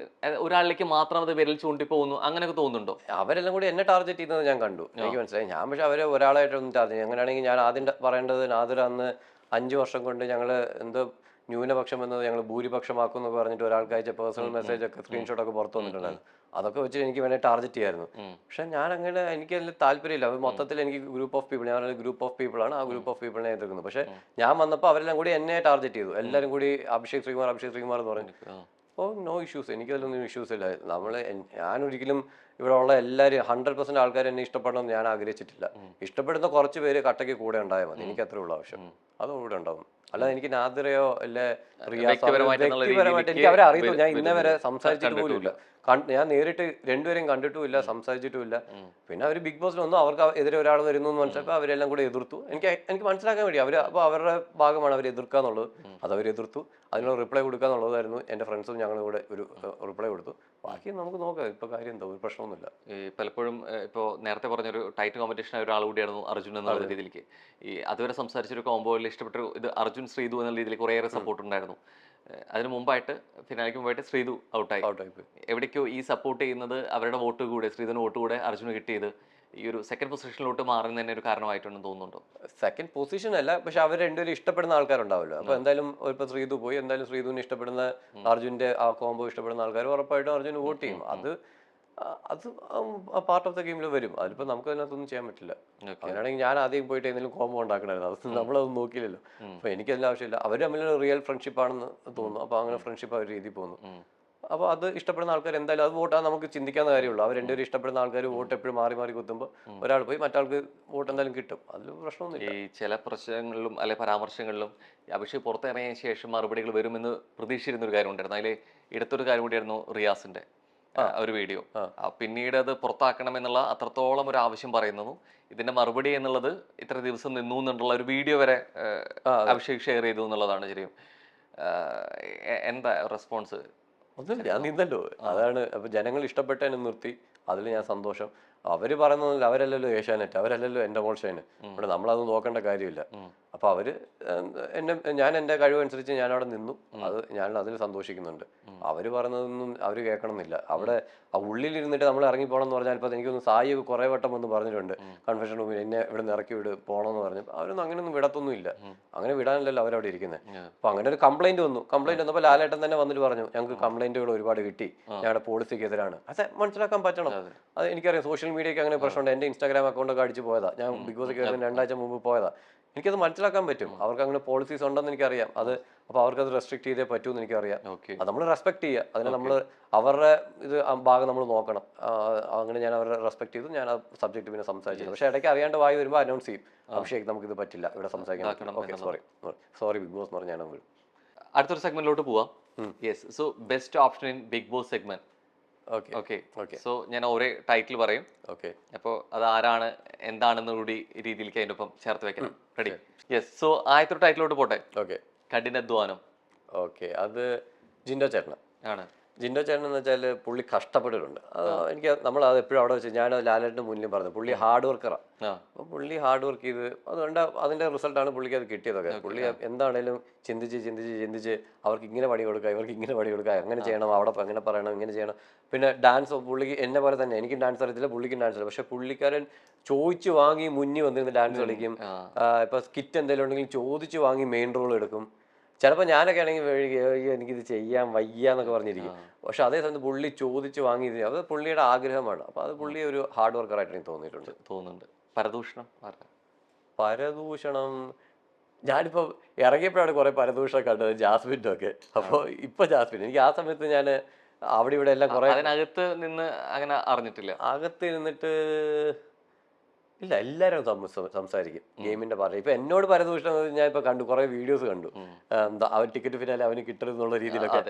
ഒരാളിലേക്ക് മാത്രം അത് വിരൽ ചൂണ്ടി പോകുന്നു, അങ്ങനെയൊക്കെ തോന്നുന്നുണ്ടോ? അവരെല്ലാം കൂടി എന്നെ ടാർഗറ്റ് ചെയ്യുന്നത് ഞാൻ കണ്ടു, എനിക്ക് മനസ്സിലായി. ഞാൻ പക്ഷെ അവരെ ഒരാളായിട്ടൊന്നും ടാർഗറ്റ് ചെയ്യും. അങ്ങനെയാണെങ്കിൽ ഞാൻ ആദ്യം പറയേണ്ടത് നാദർ അന്ന് 5 വർഷം കൊണ്ട് ഞങ്ങൾ എന്തോ ന്യൂനപക്ഷം എന്നത് ഞങ്ങൾ ഭൂരിപക്ഷമാക്കും എന്നൊക്കെ പറഞ്ഞിട്ട് ഒരാൾക്ക് അയച്ച പേഴ്സണൽ മെസ്സേജ് ഒക്കെ സ്ക്രീൻഷോട്ടൊക്കെ പുറത്തു വന്നിട്ടുണ്ടായിരുന്നു. അതൊക്കെ വെച്ച് എനിക്ക് വേണേൽ ടാർഗറ്റ് ചെയ്യായിരുന്നു. പക്ഷെ ഞാൻ അങ്ങനെ എനിക്ക് അതിൽ താല്പര്യമില്ല. മൊത്തത്തിൽ എനിക്ക് ഗ്രൂപ്പ് ഓഫ് പീപ്പിൾ, ഞാൻ ഗ്രൂപ്പ് ഓഫ് പീപ്പിൾ ആണ്, ആ ഗ്രൂപ്പ് ഓഫ് പീപ്പിളിനെ എതിർക്കുന്നത്. പക്ഷെ ഞാൻ വന്നപ്പോൾ അവരെല്ലാം കൂടി എന്നെ ടാർഗറ്റ് ചെയ്തു. എല്ലാവരും കൂടി അഭിഷേക് ശ്രീകുമാർ എന്ന് പറഞ്ഞു. അപ്പോൾ നോ ഇഷ്യൂസ്, എനിക്കതിലൊന്നും ഇഷ്യൂസ് ഇല്ല. ഞാനൊരിക്കലും ഇവിടെ ഉള്ള എല്ലാവരും 100% ആൾക്കാർ എന്നെ ഇഷ്ടപ്പെടണം ഞാൻ ആഗ്രഹിച്ചിട്ടില്ല. ഇഷ്ടപ്പെടുന്ന കുറച്ച് പേര് കട്ടയ്ക്ക് കൂടെ ഉണ്ടായാൽ മതി, എനിക്ക് അത്രേ ഉള്ള ആവശ്യം. അതും കൂടെ ഉണ്ടാവും. അല്ലാതെ എനിക്ക് നാദിറയോ അല്ലെ വ്യക്തിപരമായിട്ട് എനിക്ക് അവരെ അറിയത്തു. ഞാൻ ഇന്നേ വരെ സംസാരിച്ചിട്ട് പോലും ഇല്ല. ഞാൻ നേരിട്ട് രണ്ടുപേരെയും കണ്ടിട്ടുമില്ല, സംസാരിച്ചിട്ടുമില്ല. പിന്നെ അവർ ബിഗ് ബോസിലൊന്നും അവർക്ക് എതിരെ ഒരാൾ വരുന്നു എന്ന് മനസ്സിലാക്കുക അവരെല്ലാം കൂടെ എതിർത്തു. എനിക്ക് മനസ്സിലാക്കാൻ വേണ്ടി അപ്പോൾ അവരുടെ ഭാഗമാണ് അവർ എതിർക്കുക എന്നുള്ളത്. അത് അവർ എതിർത്തു, അതിനുള്ള റിപ്ലൈ കൊടുക്കുക എന്നുള്ളതായിരുന്നു. എൻ്റെ ഫ്രണ്ട്സും ഞങ്ങളും കൂടെ ഒരു റിപ്ലൈ കൊടുത്തു. ബാക്കി നമുക്ക് നോക്കാം, ഇപ്പൊ കാര്യം എന്താ, ഒരു പ്രശ്നമൊന്നുമില്ല. ഈ പലപ്പോഴും ഇപ്പോൾ നേരത്തെ പറഞ്ഞൊരു ടൈറ്റ് കോമ്പറ്റീഷൻ ഒരാൾ കൂടിയായിരുന്നു അർജുൻ എന്നുള്ള രീതിയിലേക്ക്. ഈ അതുവരെ സംസാരിച്ചൊരു കോമ്പോയിൽ ഇഷ്ടപ്പെട്ടൊരു ഇത് അർജുൻ ശ്രീതു എന്ന രീതിയിൽ കുറേയേറെ സപ്പോർട്ട് ഉണ്ടായിരുന്നു. അതിന് മുമ്പായിട്ട് ഫിനാലിക്ക് മുമ്പായിട്ട് ശ്രീതു ഔട്ടായി. എവിടേക്കോ ഈ സപ്പോർട്ട് ചെയ്യുന്നത് അവരുടെ വോട്ട് കൂടെ, ശ്രീധുവിന് വോട്ട് കൂടെ അർജുന് കിട്ടിയത് ഈ ഒരു സെക്കൻഡ് പൊസിഷനിലോട്ട് മാറുന്ന തന്നെ ഒരു കാരണമായിട്ടുണ്ടെന്ന് തോന്നുന്നുണ്ടോ? സെക്കൻഡ് പൊസിഷൻ അല്ല, പക്ഷെ അവർ രണ്ടുപേരും ഇഷ്ടപ്പെടുന്ന ആൾക്കാരുണ്ടാവല്ലോ. അപ്പൊ എന്തായാലും ഇപ്പൊ ശ്രീതു പോയി, എന്തായാലും ശ്രീധുവിന് ഇഷ്ടപ്പെടുന്ന, അർജുന്റെ ആ കോംബോ ഇഷ്ടപ്പെടുന്ന ആൾക്കാർ ഉറപ്പായിട്ടും അർജുന് വോട്ട് ചെയ്യും. അത് അത് പാർട്ട് ഓഫ് ദ ഗെയിമിൽ വരും. അതിലിപ്പോൾ നമുക്ക് അതിനകത്തൊന്നും ചെയ്യാൻ പറ്റില്ല. അങ്ങനെയാണെങ്കിൽ ഞാൻ ആദ്യം പോയിട്ട് എന്തെങ്കിലും കോംബോ ഉണ്ടാക്കണമായിരുന്നു. അത് നമ്മളതൊന്നും നോക്കിയില്ലല്ലോ. അപ്പോൾ എനിക്കതിൻ്റെ ആവശ്യമില്ല. അവർ തമ്മിൽ റിയൽ ഫ്രണ്ട്ഷിപ്പ് ആണെന്ന് തോന്നുന്നു. അപ്പോൾ അങ്ങനെ ഫ്രണ്ട്ഷിപ്പ് ആ ഒരു രീതിയിൽ പോകുന്നു. അപ്പോൾ അത് ഇഷ്ടപ്പെടുന്ന ആൾക്കാർ എന്തായാലും അത് വോട്ടാ നമുക്ക് ചിന്തിക്കാവുന്ന കാര്യമുള്ളൂ. അവർ രണ്ടുപേരും ഇഷ്ടപ്പെടുന്ന ആൾക്കാർ വോട്ട് എപ്പോഴും മാറി മാറി കുത്തുമ്പോൾ ഒരാൾ പോയി മറ്റാൾക്ക് വോട്ട് എന്തായാലും കിട്ടും. അതിൽ പ്രശ്നമൊന്നുമില്ല. ഈ ചില പ്രശ്നങ്ങളിലും അല്ലെ പരാമർശങ്ങളിലും അഭിഷേക് പുറത്തിറങ്ങിയ ശേഷം മറുപടികൾ വരുമെന്ന് പ്രതീക്ഷിച്ചിരുന്ന ഒരു കാര്യം ഉണ്ടായിരുന്നു. അതിൽ എടുത്തൊരു കാര്യം കൂടിയായിരുന്നു റിയാസിന്റെ ഒരു വീഡിയോ. പിന്നീട് അത് പുറത്താക്കണം എന്നുള്ള അത്രത്തോളം ഒരു ആവശ്യം പറയുന്നു. ഇതിന്റെ മറുപടി എന്നുള്ളത് ഇത്ര ദിവസം നിന്നു എന്നുള്ള ഒരു വീഡിയോ വരെ അഭിഷേക് ഷെയർ ചെയ്തു എന്നുള്ളതാണ് ശരിയും. എന്താ റെസ്പോൺസ്? ഒന്നുമില്ല, ഞാൻ നിന്നല്ലോ. അതാണ്. അപ്പൊ ജനങ്ങൾ ഇഷ്ടപ്പെട്ടതിന് നിർത്തി. അതിൽ ഞാൻ സന്തോഷം. അവര് പറയുന്നതല്ല, അവരല്ലല്ലോ ഏഷ്യാനെറ്റ്, അവരല്ലല്ലോ എൻ്റെ മോൾഷന്. ഇവിടെ നമ്മളത് നോക്കേണ്ട കാര്യമില്ല. അപ്പൊ അവര് ഞാൻ എൻ്റെ കഴിവനുസരിച്ച് ഞാൻ അവിടെ നിന്നു. അത് ഞാൻ അതിൽ സന്തോഷിക്കുന്നുണ്ട്. അവര് പറയുന്നതൊന്നും അവര് കേൾക്കണമെന്നില്ല. അവിടെ ആ ഉള്ളിലിരുന്നിട്ട് നമ്മൾ ഇറങ്ങി പോകണം എന്ന് പറഞ്ഞാൽ, ഇപ്പം എനിക്കൊന്ന് സായി കുറെ വട്ടം വന്ന് പറഞ്ഞിട്ടുണ്ട് കൺവെൻഷൻ റൂമിൽ എന്നെ ഇവിടെ നിന്ന് ഇറക്കി പോകണമെന്ന് പറഞ്ഞു. അവരൊന്നും അങ്ങനെയൊന്നും വിടത്തൊന്നും ഇല്ല. അങ്ങനെ വിടാനല്ലല്ലോ അവരവിടെ ഇരിക്കുന്നത്. അപ്പൊ അങ്ങനെ ഒരു കംപ്ലൈന്റ് വന്നു. കംപ്ലൈന്റ് വന്നപ്പോൾ ലാലേട്ടൻ തന്നെ വന്നിട്ട് പറഞ്ഞു, ഞങ്ങൾക്ക് കംപ്ലൈന്റുകൾ ഒരുപാട് കിട്ടി, ഞങ്ങളുടെ പോളിസിക്ക് എതിരാണ്. അത് മനസ്സിലാക്കാൻ പറ്റണം. അത് എനിക്കറിയാം. സോഷ്യൽ മീഡിയക്ക് അങ്ങനെ പ്രശ്നമുണ്ട്. എൻ്റെ ഇൻസ്റ്റാഗ്രാം അക്കൗണ്ടൊക്കെ അടിച്ച് പോയതാ. ഞാൻ ബിഗ് ബോസ് കയറുന്ന 2 ആഴ്ച മുമ്പ് പോയതാ. എനിക്കത് മനസ്സിലാക്കാൻ പറ്റും. അവർക്ക് അങ്ങനെ പോളിസീസ് ഉണ്ടെന്ന് എനിക്കറിയാം. അത് അപ്പോൾ അവർക്കത് റെസ്ട്രിക്ട് ചെയ്തേ പറ്റൂന്ന് എനിക്കറിയാം. അത് നമ്മൾ റെസ്പെക്ട് ചെയ്യുക. അതിനെ നമ്മൾ അവരുടെ ഇത് ഭാഗം നമ്മൾ നോക്കണം. അങ്ങനെ ഞാൻ അവരെ റെസ്പെക്ട് ചെയ്തു. ഞാൻ ആ സബ്ജക്ട് പിന്നെ സംസാരിച്ചത്. പക്ഷേ ഇടയ്ക്ക് അറിയാണ്ട് വായി വരുമ്പോൾ അനൗൺസ് ചെയ്യും, അഭിഷേക് നമുക്കിത് പറ്റില്ല, ഇവിടെ സംസാരിക്കാൻ. ഓക്കെ, സോറി ബിഗ് ബോസ് എന്ന് പറഞ്ഞാൽ ഞാൻ വിടും. അടുത്തൊരു സെഗ്മെന്റിലോട്ട് പോവാം. Yes, so best option in big boss segment. Okay. So ഞാൻ ഒരേ ടൈറ്റിൽ പറയും. ഓക്കെ. അപ്പോൾ അത് ആരാണ് എന്താണെന്ന് കൂടി രീതിയിലേക്ക് അതിൻ്റെ ഒപ്പം ചേർത്ത് വെക്കണം. റെഡി? യെസ്. സോ ആദ്യത്തെ ടൈറ്റിലോട്ട് പോട്ടെ. ഓക്കെ. കഠിനാധ്വാനം. ഓക്കെ, അത് ജിൻഡോ ചേട്ടൻ ആണ്. ജിൻഡോ ചേട്ടൻ എന്ന് വെച്ചാൽ പുള്ളി കഷ്ടപ്പെട്ടിട്ടുണ്ട്. എനിക്ക് നമ്മൾ അത് എപ്പോഴും അവിടെ വെച്ച് ഞാൻ ലാലേട്ടൻ്റെ മുന്നിൽ പറഞ്ഞു, പുള്ളി ഹാർഡ് വർക്കറാണ്. അപ്പോൾ പുള്ളി ഹാർഡ് വർക്ക് ചെയ്ത് അതുകൊണ്ട് അതിൻ്റെ റിസൾട്ടാണ് പുള്ളിക്ക് അത് കിട്ടിയതൊക്കെ. പുള്ളി എന്താണേലും ചിന്തിച്ച് അവർക്ക് ഇങ്ങനെ പണി കൊടുക്കുക, ഇവർക്ക് ഇങ്ങനെ പണി കൊടുക്കുക, അങ്ങനെ ചെയ്യണം, അവിടെ അങ്ങനെ പറയണം, ഇങ്ങനെ ചെയ്യണം. പിന്നെ ഡാൻസ് പുള്ളിക്ക് എന്നെ പോലെ തന്നെ, എനിക്കും ഡാൻസ് അറിയത്തില്ല, പുള്ളിക്കും ഡാൻസ് അറിയില്ല. പക്ഷെ പുള്ളിക്കാരൻ ചോദിച്ചു വാങ്ങി മുന്നിൽ വന്നിരുന്ന് ഡാൻസ് കളിക്കും. ഇപ്പൊ സ്കിറ്റ് എന്തെങ്കിലും ഉണ്ടെങ്കിൽ ചോദിച്ചു വാങ്ങി മെയിൻ റോൾ എടുക്കും. ചിലപ്പോൾ ഞാനൊക്കെ ആണെങ്കിൽ എനിക്കിത് ചെയ്യാൻ വയ്യ എന്നൊക്കെ പറഞ്ഞിരിക്കും. പക്ഷെ അതേ സമയത്ത് പുള്ളി ചോദിച്ചു വാങ്ങി, അത് പുള്ളിയുടെ ആഗ്രഹമാണ്. അപ്പൊ അത് പുള്ളി ഒരു ഹാർഡ് വർക്കറായിട്ട് എനിക്ക് തോന്നുന്നുണ്ട്. പരദൂഷണം ഞാനിപ്പോൾ ഇറങ്ങിയപ്പോഴാണ് കുറെ പരദൂഷണം കണ്ടത്, ജാസ്മിൻ്റെ ഒക്കെ. അപ്പോൾ ഇപ്പൊ ജാസ്മിൻ, എനിക്ക് ആ സമയത്ത് ഞാൻ അവിടെ ഇവിടെ എല്ലാം കുറെ അതിനകത്ത് നിന്ന് അങ്ങനെ അറിഞ്ഞിട്ടില്ല. അകത്ത് ഇരുന്നിട്ട് ഇല്ല, എല്ലാവരും സംസാരിക്കും ഗെയിമിന്റെ പറഞ്ഞ. ഇപ്പൊ എന്നോട് പരദൂഷണം ഞാൻ ഇപ്പൊ കണ്ടു, കുറെ വീഡിയോസ് കണ്ടു. എന്താ അവൻ ടിക്കറ്റ് ഫിനാലെ അവന് കിട്ടരുത് എന്നുള്ള രീതിയിലൊക്കെ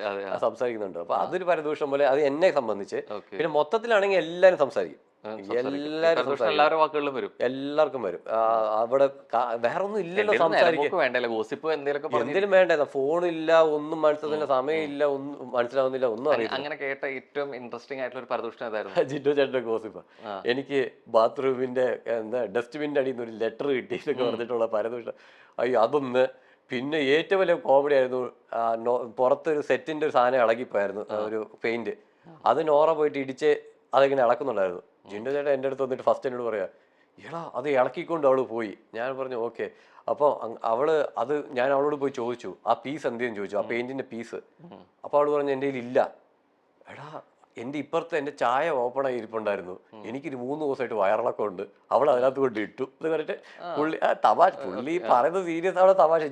സംസാരിക്കുന്നുണ്ട്. അപ്പൊ അതൊരു പരദൂഷണം പോലെ അത് എന്നെ സംബന്ധിച്ച്. പിന്നെ മൊത്തത്തിലാണെങ്കിൽ എല്ലാവരും സംസാരിക്കും. എല്ലാവരുടെ വാക്കുകളിലും വരും, എല്ലാവർക്കും വരും. അവിടെ വേറെ ഒന്നും ഇല്ലല്ലോ സംസാരിക്കാൻ. എന്തെങ്കിലും വേണ്ട, ഫോണില്ല, ഒന്നും മനസ്സിലാകുന്നില്ല, സമയമില്ല, ഒന്നും മനസ്സിലാവുന്നില്ല, ഒന്നും അറിയില്ല. അങ്ങനെ കേട്ട ഏറ്റവും ഇൻട്രസ്റ്റിംഗ് ആയിട്ടുള്ള ഒരു പരദൂഷണം ഏതായിരുന്നു? ജിൻഡോ ചേട്ടന്റെ ഗോസിപ്പ്. എനിക്ക് ബാത്റൂമിന്റെ ഡസ്റ്റ്ബിന്റെ അടിയിൽ നിന്ന് ഒരു ലെറ്റർ കിട്ടി എന്നൊക്കെ പറഞ്ഞിട്ടുള്ള പരദൂഷണം. അയ്യോ അതൊന്ന്. പിന്നെ ഏറ്റവും വലിയ കോമഡി ആയിരുന്നു, പുറത്തൊരു സെറ്റിന്റെ ഒരു സാധനം ഇളകിപ്പോയായിരുന്നു, ഒരു പെയിന്റ്. അത് നോറ പോയിട്ട് ഇടിച്ച് അതിങ്ങനെ ഇളക്കുന്നുണ്ടായിരുന്നു. ജിൻഡോ ചേട്ടൻ എൻ്റെ അടുത്ത് വന്നിട്ട് ഫസ്റ്റ് എന്നോട് പറയാ, എടാ അത് ഇളക്കിക്കൊണ്ട് അവള് പോയി. ഞാൻ പറഞ്ഞു ഓക്കെ. അപ്പോൾ അവള് അത് ഞാൻ അവളോട് പോയി ചോദിച്ചു, ആ പീസ് എന്തെന്ന് ചോദിച്ചു, ആ പെയിന്റിന്റെ പീസ്. അപ്പോൾ അവള് പറഞ്ഞു എൻ്റെ കയ്യിൽ ഇല്ല. എടാ എൻ്റെ ഇപ്പുറത്ത് എൻ്റെ ചായ ഓപ്പൺ ആയി ഇരിപ്പുണ്ടായിരുന്നു, എനിക്കൊരു 3 ദിവസമായിട്ട് വയറിളക്കം ഉണ്ട്, അവൾ അതിനകത്ത് കൊണ്ട് ഇട്ടു എന്ന് പറഞ്ഞിട്ട് പുള്ളി തമാശ. പുള്ളി പറയുന്നത് സീരിയസ് ആണ്, തമാശ.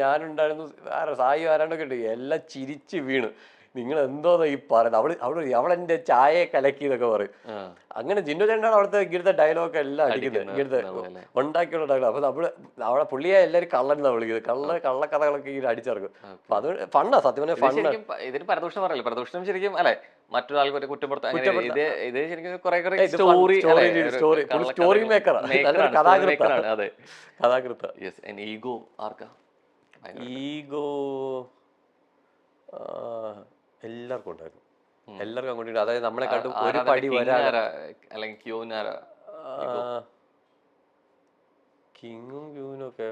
ഞാനുണ്ടായിരുന്നു, സായി ആരാണ്ടൊക്കെ ഉണ്ട്, എല്ലാം ചിരിച്ച് വീണ്. നിങ്ങൾ എന്തോ ഈ പറയുന്നത്, അവളെന്റെ ചായയെ കലക്കി എന്നൊക്കെ പറയും. അങ്ങനെ ജിൻഡോ ചേട്ടനാണ് അവിടുത്തെ ഇങ്ങനത്തെ ഡയലോഗ് എല്ലാം അടിക്കുന്നത്, ഇങ്ങനത്തെ ഉണ്ടാക്കിയുള്ള ഡയലോഗ്. അപ്പൊ അവിടെ പുള്ളിയെ എല്ലാവരും കള്ളൻ എന്നാ വിളിക്കുന്നത്, കള്ളക്കഥകളൊക്കെ ഇങ്ങനെ അടിച്ചിറക്കും. അപ്പൊ അത് ഫണ്ണാ, സത്യം പറഞ്ഞാൽ ഫണ്ണാ. ഇതിന് പരദൂഷണം പറയല്ലേ, പരദൂഷണം ശരിക്കും അല്ലെ മറ്റൊരാൾക്ക് കുറ്റപ്പെടുത്താൻ. ഇത് ശരിക്കും സ്റ്റോറി മേക്കറാണ്, കഥാകൃത്താണ്. അതെ, കഥാകൃത്ത. ഈഗോ ആർക്കാ? ഈഗോ എല്ലാവർക്കും ഉണ്ടായിരുന്നു, എല്ലാവർക്കും അങ്ങോട്ട്. അതായത് നമ്മളെ കണ്ടു ഒരു പടി കിങ്ങും ക്യൂനും ഒക്കെ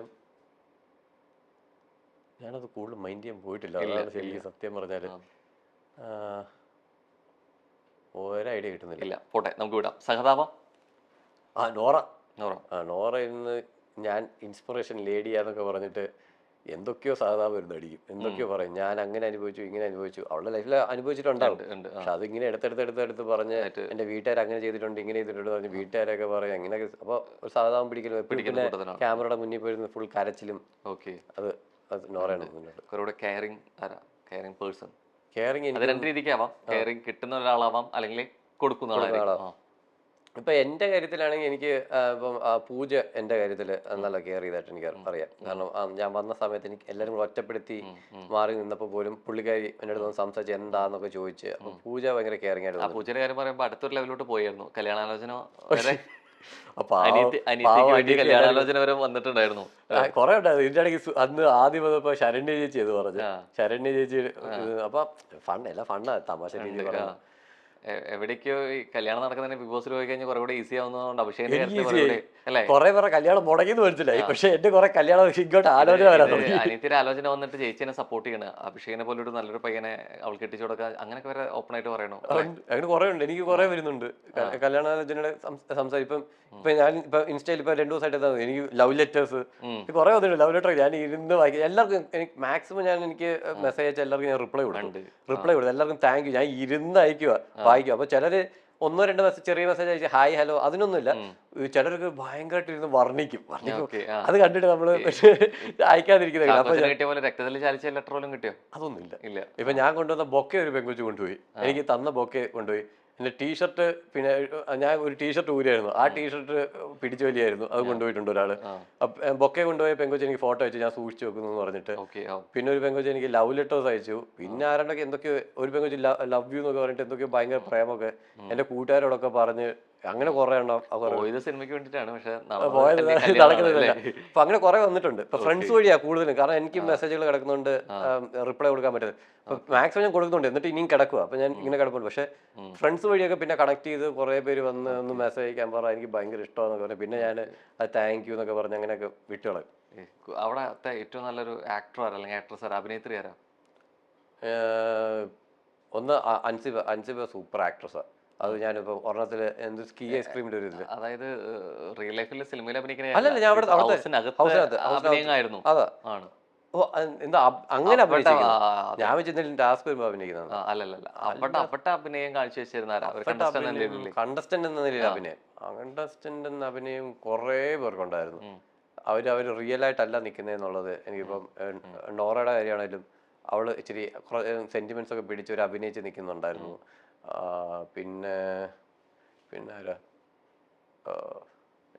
ഞാനത് കൂടുതൽ മൈൻഡ് ചെയ്യാൻ പോയിട്ടില്ല. അതാണ് ശരിക്കും സത്യം പറഞ്ഞാല് ഒരു ഐഡിയ കിട്ടുന്നില്ല. പോട്ടെ, നമുക്ക് വിടാം. സഹതാപം നോറ ഇന്ന് ഞാൻ ഇൻസ്പിറേഷൻ ലേഡിയാന്നൊക്കെ പറഞ്ഞിട്ട് എന്തൊക്കെയോ സാധാ വരുന്നു അടിക്കും, എന്തൊക്കെയോ പറയും, ഞാൻ അങ്ങനെ അനുഭവിച്ചു ഇങ്ങനെ അനുഭവിച്ചു. അവളുടെ ലൈഫിൽ അനുഭവിച്ചിട്ടുണ്ടാവും. പക്ഷെ അതിങ്ങനെ എടുത്തെടുത്ത് പറഞ്ഞ് എന്റെ വീട്ടുകാർ അങ്ങനെ ചെയ്തിട്ടുണ്ട് ഇങ്ങനെ ചെയ്തിട്ടുണ്ട് പറഞ്ഞ് വീട്ടുകാരൊക്കെ പറയും അങ്ങനെയൊക്കെ. അപ്പോൾ ഒരു സാധാരണ പിടിക്കലും പിന്നെ ക്യാമറയുടെ മുന്നിൽ പോയിരുന്ന ഫുൾ കരച്ചിലും. അത് നോറയാണ് കുറേ കെയറിങ് പേഴ്സൺ. കെയറിങ് അത് രണ്ട് രീതിക്കാവാം. കെയറിങ് കിട്ടുന്ന ഒരാളാവാം, അല്ലെങ്കിൽ കൊടുക്കുന്ന ആളാവാം. ഇപ്പൊ എന്റെ കാര്യത്തിലാണെങ്കിൽ എനിക്ക് ഇപ്പം പൂജ എന്റെ കാര്യത്തിൽ നല്ല കെയർ ചെയ്തായിട്ട് എനിക്ക് അറിയാം. കാരണം ഞാൻ വന്ന സമയത്ത് എനിക്ക് എല്ലാവരും കൂടെ ഒറ്റപ്പെടുത്തി മാറി നിന്നപ്പോൾ പോലും പുള്ളിക്കാരി എൻ്റെ അടുത്ത് വന്ന് സംസാരിച്ച് എന്താന്നൊക്കെ ചോദിച്ച്. അപ്പൊ പൂജ ഭയങ്കര കെയറിങ് ആയിട്ട്. പൂജയുടെ കാര്യം പറയുമ്പോൾ അടുത്തൊരു ലെവലിലോട്ട് പോയായിരുന്നു. കല്യാണാലോചന കല്യാണാലോചന വരെ വന്നിട്ടുണ്ടായിരുന്നു. കുറെ ഉണ്ടായിരുന്നു ഇതിന്റെ ഇടയ്ക്ക്. അന്ന് ആദ്യം വന്നപ്പോ ശരണ്യ ചേച്ചി അത് പറഞ്ഞു. ശരണ്യ ചേച്ചി അപ്പൊ എല്ലാം ഫണ്ണാ, തമാശ രീതി പറഞ്ഞു. എവിടേക്കോ ഈ കല്യാണം നടക്കുന്നതിന് ബിഗ് ബോസിൽ പോയി കഴിഞ്ഞാൽ കുറെ കൂടെ ഈസി ആവുന്നതുകൊണ്ട് അഭിഷേക് കുറെ പേരെ കല്യാണം മുടങ്ങിയെന്ന് മനസ്സിലായി. പക്ഷെ എന്റെ കുറെ കല്യാണം ഇങ്ങോട്ട് ആലോചന വരാൻ തുടങ്ങി. അനിയത്തിയുടെ ആലോചന വന്നിട്ട് ചേച്ചിനെ സപ്പോർട്ട് ചെയ്യണ അഭിഷേകിനെ പോലെ ഒരു നല്ലൊരു പയ്യനെ അവൾ കെട്ടിച്ചു കൊടുക്കുക, അങ്ങനെയൊക്കെ വരെ ഓപ്പൺ ആയിട്ട് പറയണോ? അങ്ങനെ കുറെ ഉണ്ട്, എനിക്ക് കുറെ വരുന്നുണ്ട് കല്യാണാലോചനയുടെ സംസാരിപ്പം. ഇപ്പൊ ഞാൻ ഇപ്പൊ ഇൻസ്റ്റയിൽ ഇപ്പൊ 2 ദിവസമായിട്ട് എനിക്ക് ലവ് ലെറ്റേഴ്സ് കുറെ വന്നിട്ടുണ്ട്. ലവ് ലെറ്റർ ഞാൻ ഇരുന്ന് വായിക്കും. എല്ലാവർക്കും എനിക്ക് മാക്സിമം എനിക്ക് മെസ്സേജ് അയച്ച എല്ലാവർക്കും ഞാൻ റിപ്ലൈ കൊടുക്കും. എല്ലാവർക്കും താങ്ക് യു. ഞാൻ ഇരുന്ന് അയക്കുക വായിക്കും. അപ്പൊ ചിലര് 1-2 ചെറിയ മെസ്സേജ് അയച്ച് ഹായ് ഹലോ അതിനൊന്നുമില്ല. ചിലർക്ക് ഭയങ്കരമായിട്ട് ഇരുന്ന് വർണ്ണിക്കും. അത് കണ്ടിട്ട് നമ്മള് അയക്കാതിരിക്കുന്നത്. അതൊന്നുമില്ല. ഇപ്പൊ ഞാൻ കൊണ്ടുവന്ന ബൊക്കെ ഒരു പെങ്കൊച്ചു കൊണ്ടുപോയി, എനിക്ക് തന്ന ബൊക്കെ കൊണ്ടുപോയി. എൻ്റെ ടീഷർട്ട്, പിന്നെ ഞാൻ ഒരു ടീഷർട്ട് ഊരിയായിരുന്നു, ആ ടീഷർട്ട് പിടിച്ചു വലിയായിരുന്നു, അത് കൊണ്ടുപോയിട്ടുണ്ട് ഒരാള്. ബൊക്കെ കൊണ്ടുപോയ പെങ്കൊച്ച് എനിക്ക് ഫോട്ടോ അയച്ചു, ഞാൻ സൂക്ഷിച്ചു വെക്കുന്നു എന്ന് പറഞ്ഞിട്ട്. പിന്നെ ഒരു പെങ്കൊച്ച് എനിക്ക് ലവ് ലെറ്റേഴ്സ് അയച്ചു. പിന്നെ ആരണ്ടൊക്കെ എന്തൊക്കെയോ ഒരു പെങ്കൊച്ച് ലവ് യു എന്നൊക്കെ പറഞ്ഞിട്ട് എന്തൊക്കെയോ ഭയങ്കര പ്രേമൊക്കെ എൻ്റെ കൂട്ടുകാരോടൊക്കെ പറഞ്ഞ് അങ്ങനെ കുറെ എണ്ണം സിനിമയ്ക്ക് വേണ്ടിയിട്ടാണ്. പക്ഷെ പോയത് നടക്കുന്നില്ല. അപ്പൊ അങ്ങനെ കുറെ വന്നിട്ടുണ്ട്. ഇപ്പൊ ഫ്രണ്ട്സ് വഴിയാ കൂടുതലും. കാരണം എനിക്ക് മെസ്സേജുകൾ കിടക്കുന്നുണ്ട്, റിപ്ലൈ കൊടുക്കാൻ പറ്റുന്നത്. അപ്പൊ മാക്സിമം ഞാൻ കൊടുക്കുന്നുണ്ട്, എന്നിട്ട് ഇനിയും കിടക്കുക. അപ്പൊ ഞാൻ ഇങ്ങനെ കിടപ്പുണ്ട്. പക്ഷെ ഫ്രണ്ട്സ് വഴിയൊക്കെ പിന്നെ കണക്ട് ചെയ്ത് കുറെ പേര് വന്ന് ഒന്ന് മെസ്സേജ് അയക്കാൻ പറ, എനിക്ക് ഭയങ്കര ഇഷ്ടമാണെന്നൊക്കെ പറഞ്ഞു. പിന്നെ ഞാൻ അത് താങ്ക് യു എന്നൊക്കെ പറഞ്ഞ് അങ്ങനെയൊക്കെ വിട്ടുകളയും. അവിടെ ഏറ്റവും നല്ലൊരു ആക്ടർ അല്ലെങ്കിൽ ആക്ട്രസ് അഭിനേത്രി ആരാ? ഒന്ന് അൻസിബ സൂപ്പർ ആക്ട്രസാണ്. അത് ഞാനിപ്പോ ഒരെണ്ണത്തില് എന്ത് സ്കീ ഐസ്ക്രീമിന്റെ ഒരു ഇതില്, അതായത് റിയൽ ലൈഫിൽ സിനിമയിൽ അല്ലല്ല ഞാൻ അവിടെ അഭിനയിക്കണായിരുന്നു. അതാ എന്താ അങ്ങനെ അഭിനയിക്കുന്നത്? ഞാൻ വെച്ചെന്തെങ്കിലും ടാസ്ക് വരുമ്പോ അഭിനയിക്കുന്നത് അല്ലല്ല. അവിടെ അഭിനയം കാഴ്ചവെച്ചിരുന്ന കണ്ടസ്റ്റന്റ് എന്ന നിലയിൽ അഭിനയം. കണ്ടസ്റ്റന്റ് എന്ന അഭിനയം കുറെ പേർക്കുണ്ടായിരുന്നു. അവര് റിയൽ ആയിട്ടല്ല നിൽക്കുന്നതെന്നുള്ളത്. എനിക്കിപ്പം നോറയുടെ കാര്യമാണെങ്കിലും അവള് ഇച്ചിരി സെന്റിമെന്റ്സ് ഒക്കെ പിടിച്ച് ഒരു അഭിനയിച്ച് നിൽക്കുന്നുണ്ടായിരുന്നു. പിന്നെ ആരാ,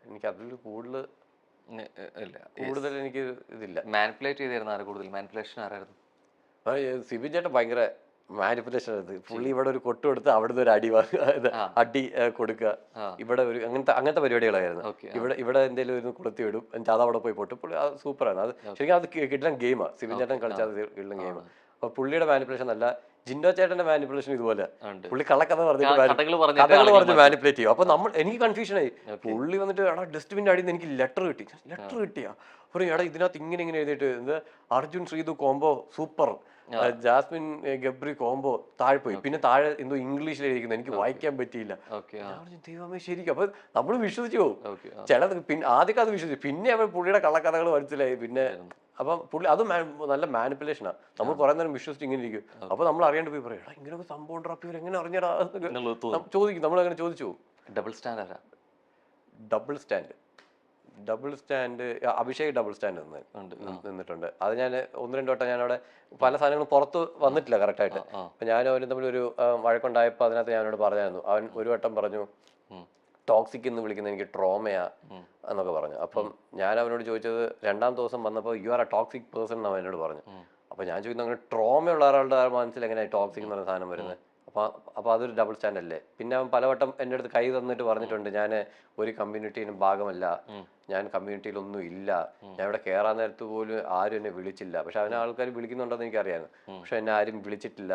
എനിക്ക് അതിൽ കൂടുതൽ എനിക്ക് ഇതില്ല. മാനിപ്പുലേറ്റ് ചെയ്തിരുന്ന ആരാ കൂടുതൽ? മാനിപ്പുലേഷൻ ആരായിരുന്നു? സിബിൻ ചേട്ടൻ ഭയങ്കര മാനിപ്പുലേഷൻ ആയിരുന്നു. പുള്ളി ഇവിടെ ഒരു കൊട്ട് കൊടുത്ത് അവിടുന്ന് ഒരു അടി കൊടുക്കുക, ഇവിടെ ഒരു അങ്ങനത്തെ പരിപാടികളായിരുന്നു. ഇവിടെ എന്തെങ്കിലും ഒരു കൊളുത്തി വിടും, എന്നിട്ട് അത് അവിടെ പോയി പൊട്ടും. പുള്ളി സൂപ്പറാണ്. അത് ശരിക്കും അത് കിട്ടുന്ന ഗെയിമാണ്. സിബിൻ ചേട്ടൻ കളിച്ചാൽ കിട്ടുന്ന ഗെയിമാണ്. അപ്പൊ പുള്ളിയുടെ മാനിപ്പുലേഷൻ അല്ല, ജിൻഡോ ചേട്ടന്റെ മാനിപ്പുലേഷൻ ഇതുപോലെ. പുള്ളി കള്ളക്കഥ കഥകൾ പറഞ്ഞ് മാനിപ്പുലേറ്റ് ചെയ്യും. അപ്പൊ എനിക്ക് കൺഫ്യൂഷൻ ആയി. പുള്ളി വന്നിട്ട് എടാ ഡസ്റ്റ്ബിന്റെ അടിയിൽ നിന്ന് എനിക്ക് ലെറ്റർ കിട്ടിയാ പറയും, എടാ ഇതിനകത്ത് ഇങ്ങനെ എഴുതിയിട്ട് Arjun Sreethu combo super, Jasmine Gabri combo താഴെ പോയി. പിന്നെ താഴെ എന്തോ ഇംഗ്ലീഷിൽ എഴുതിക്കുന്നത്, എനിക്ക് വായിക്കാൻ പറ്റിയില്ല. ദൈവമേ ശരിക്കും. അപ്പൊ നമ്മൾ വിശ്വസിച്ചു പോകും ചിലത്. പിന്നെ ആദ്യമൊക്കെ അത് വിശ്വസിച്ചു, പിന്നെ അവൻ പുള്ളിയുടെ കള്ളക്കഥകൾ മനസ്സിലായി. പിന്നെ അപ്പം പുള്ളി അത് നല്ല മാനിപ്പുലേഷനാണ്. നമ്മൾ കുറെ നേരം വിശ്വസിച്ച് ഇങ്ങനെ ഇരിക്കും. അപ്പൊ നമ്മൾ അറിയാണ്ട് പോയി പറയാം, ഇങ്ങനെയൊക്കെ സംഭവം ഉണ്ടോ, എങ്ങനെ അറിഞ്ഞടാ ചോദിക്കും. നമ്മളങ്ങനെ ചോദിച്ചു പോകും. Double stand Abhishek double stand നിന്നിട്ടുണ്ട്. അത് ഞാൻ 1-2 വട്ടം ഞാൻ അവിടെ പല സാധനങ്ങളും പുറത്ത് വന്നിട്ടില്ല കറക്റ്റായിട്ട്. അപ്പൊ ഞാനും അവനും തമ്മിൽ ഒരു വഴക്കുണ്ടായപ്പോൾ അതിനകത്ത് ഞാനോട് പറഞ്ഞായിരുന്നു. അവൻ ഒരു വട്ടം പറഞ്ഞു ടോക്സിക് എന്ന് വിളിക്കുന്നത് എനിക്ക് ട്രോമയാ എന്നൊക്കെ പറഞ്ഞു. അപ്പം ഞാൻ അവനോട് ചോദിച്ചത് 2-ാം ദിവസം വന്നപ്പോൾ you are A toxic person എന്ന് അവൻ എന്നോട് പറഞ്ഞു. അപ്പൊ ഞാൻ ചോദിക്കുന്നത് അങ്ങനെ ട്രോമയുള്ള ഒരാളുടെ മനസ്സിൽ എങ്ങനെയാണ് ടോക്സിക് എന്ന് പറഞ്ഞ സാധനം വരുന്നത്? അപ്പൊ അതൊരു ഡബിൾ സ്റ്റാൻഡ് അല്ലേ? പിന്നെ അവൻ പലവട്ടം എൻ്റെ അടുത്ത് കൈ തന്നിട്ട് പറഞ്ഞിട്ടുണ്ട്, ഞാൻ ഒരു കമ്മ്യൂണിറ്റീനും ഭാഗമല്ല, ഞാൻ കമ്മ്യൂണിറ്റിയിലൊന്നും ഇല്ല, ഞാൻ ഇവിടെ കയറാൻ നേരത്ത് പോലും ആരും എന്നെ വിളിച്ചില്ല. പക്ഷെ അവനെ ആൾക്കാർ വിളിക്കുന്നുണ്ടെന്ന് എനിക്കറിയാം, പക്ഷെ എന്നെ ആരും വിളിച്ചിട്ടില്ല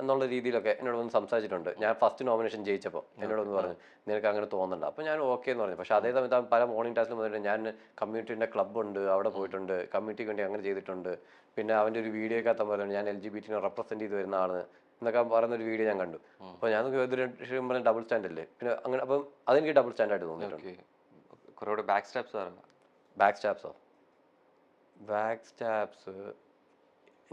എന്നുള്ള രീതിയിലൊക്കെ എന്നോട് ഒന്ന് സംസാരിച്ചിട്ടുണ്ട്. ഞാൻ ഫസ്റ്റ് നോമിനേഷൻ ജയിച്ചപ്പോൾ എന്നോടൊന്ന് പറഞ്ഞു നിനക്ക് അങ്ങനെ തോന്നുന്നുണ്ട്. അപ്പോൾ ഞാൻ ഓക്കെ എന്ന് പറഞ്ഞു. പക്ഷെ അതേ സമയത്ത് അവൻ പല മോർണിംഗ് ടാസ്കിലും വന്നിട്ട് ഞാൻ കമ്മ്യൂണിറ്റീൻ്റെ ക്ലബ്ബുണ്ട് അവിടെ പോയിട്ടുണ്ട്, കമ്മ്യൂണിറ്റിക്ക് വേണ്ടി അങ്ങനെ ചെയ്തിട്ടുണ്ട്. പിന്നെ അവൻ്റെ ഒരു വീഡിയോ ഒക്കെ പറയുന്നത് ഞാൻ LGBT റെപ്രസെന്റ് ചെയ്ത് വരുന്ന ആള് എന്നൊക്കെ പറയുന്നൊരു വീഡിയോ ഞാൻ കണ്ടു. അപ്പൊ ഞാൻ ഡബിൾ സ്റ്റാൻഡ് അല്ലേ? പിന്നെ അങ്ങനെ അപ്പം അതെനിക്ക് ഡബിൾ സ്റ്റാൻഡ് ആയിട്ട് തോന്നിയിട്ടുണ്ട്. ബാക്ക് സ്റ്റാപ്സോ ബാക്ക് സ്റ്റാബ്സ്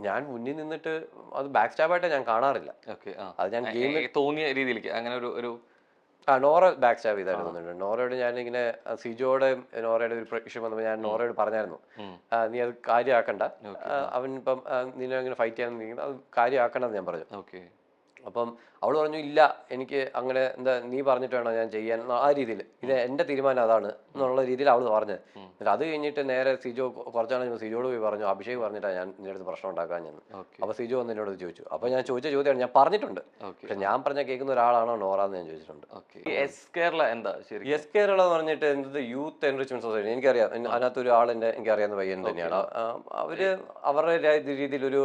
ഞാൻ മുന്നിൽ നിന്നിട്ട് അത് ബാക്ക് സ്റ്റാബായിട്ട് ഞാൻ കാണാറില്ല. ഓക്കെ. അത് ഞാൻ ഗെയിമിൽ തോന്നിയ രീതിയിലേക്ക് അങ്ങനെ ഒരു നോറ ബാക്ക് സ്റ്റാബ് ചെയ്തായിട്ട് തോന്നുന്നുണ്ട്. നോറയോട് ഞാനിങ്ങനെ സിജോയുടെ നോറയുടെ ഒരു ഇഷ്യൂ വന്നപ്പോൾ ഞാൻ നോറയോട് പറഞ്ഞായിരുന്നു, നീ അത് കാര്യമാക്കണ്ട, അവൻ ഇപ്പം നിന്നെ അങ്ങനെ ഫൈറ്റ് ചെയ്യാൻ അത് കാര്യമാക്കണ്ടെന്ന് ഞാൻ പറഞ്ഞു. ഓക്കെ. അപ്പം അവൾ പറഞ്ഞു, ഇല്ല എനിക്ക് അങ്ങനെ എന്താ നീ പറഞ്ഞിട്ട് വേണോ ഞാൻ ചെയ്യാൻ, ആ രീതിയിൽ ഇത് എൻ്റെ തീരുമാനം അതാണ് എന്നുള്ള രീതിയിൽ അവൾ പറഞ്ഞത്. എന്നിട്ട് അത് കഴിഞ്ഞിട്ട് നേരെ സിജോ കുറച്ചാണ് സിജോട് പോയി പറഞ്ഞു, അഭിഷേക് പറഞ്ഞിട്ടാണ് ഞാൻ നിന്റെ അടുത്ത് പ്രശ്നം ഉണ്ടാക്കാൻ ഞാൻ. അപ്പോൾ സിജോ വന്ന് എന്നോട് ചോദിച്ചു. അപ്പോൾ ഞാൻ ചോദിച്ച ചോദ്യമാണ്, ഞാൻ പറഞ്ഞിട്ടുണ്ട്, പക്ഷെ ഞാൻ പറഞ്ഞ കേൾക്കുന്ന ഒരാളാണോ നോറ എന്ന് ഞാൻ ചോദിച്ചിട്ടുണ്ട്. എസ് കേരള എന്താ ശരി? യെസ് കേരള എന്ന് പറഞ്ഞിട്ട് എന്ത് യൂത്ത് എൻറിച്ച്മെന്റ് സൊസൈറ്റി, എനിക്കറിയാം. അതിനകത്ത് ഒരു ആളെൻ്റെ എനിക്കറിയാവുന്ന പയ്യൻ തന്നെയാണ്. അവര് അവരുടെ രീതിയിലൊരു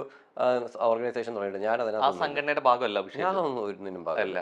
ഓർഗനൈസേഷൻ തുടങ്ങിയിട്ട് ഞാൻ ആ സംഘടനയുടെ ഭാഗമല്ല, ഞാനൊന്നും ഒരു ഭാഗമല്ല.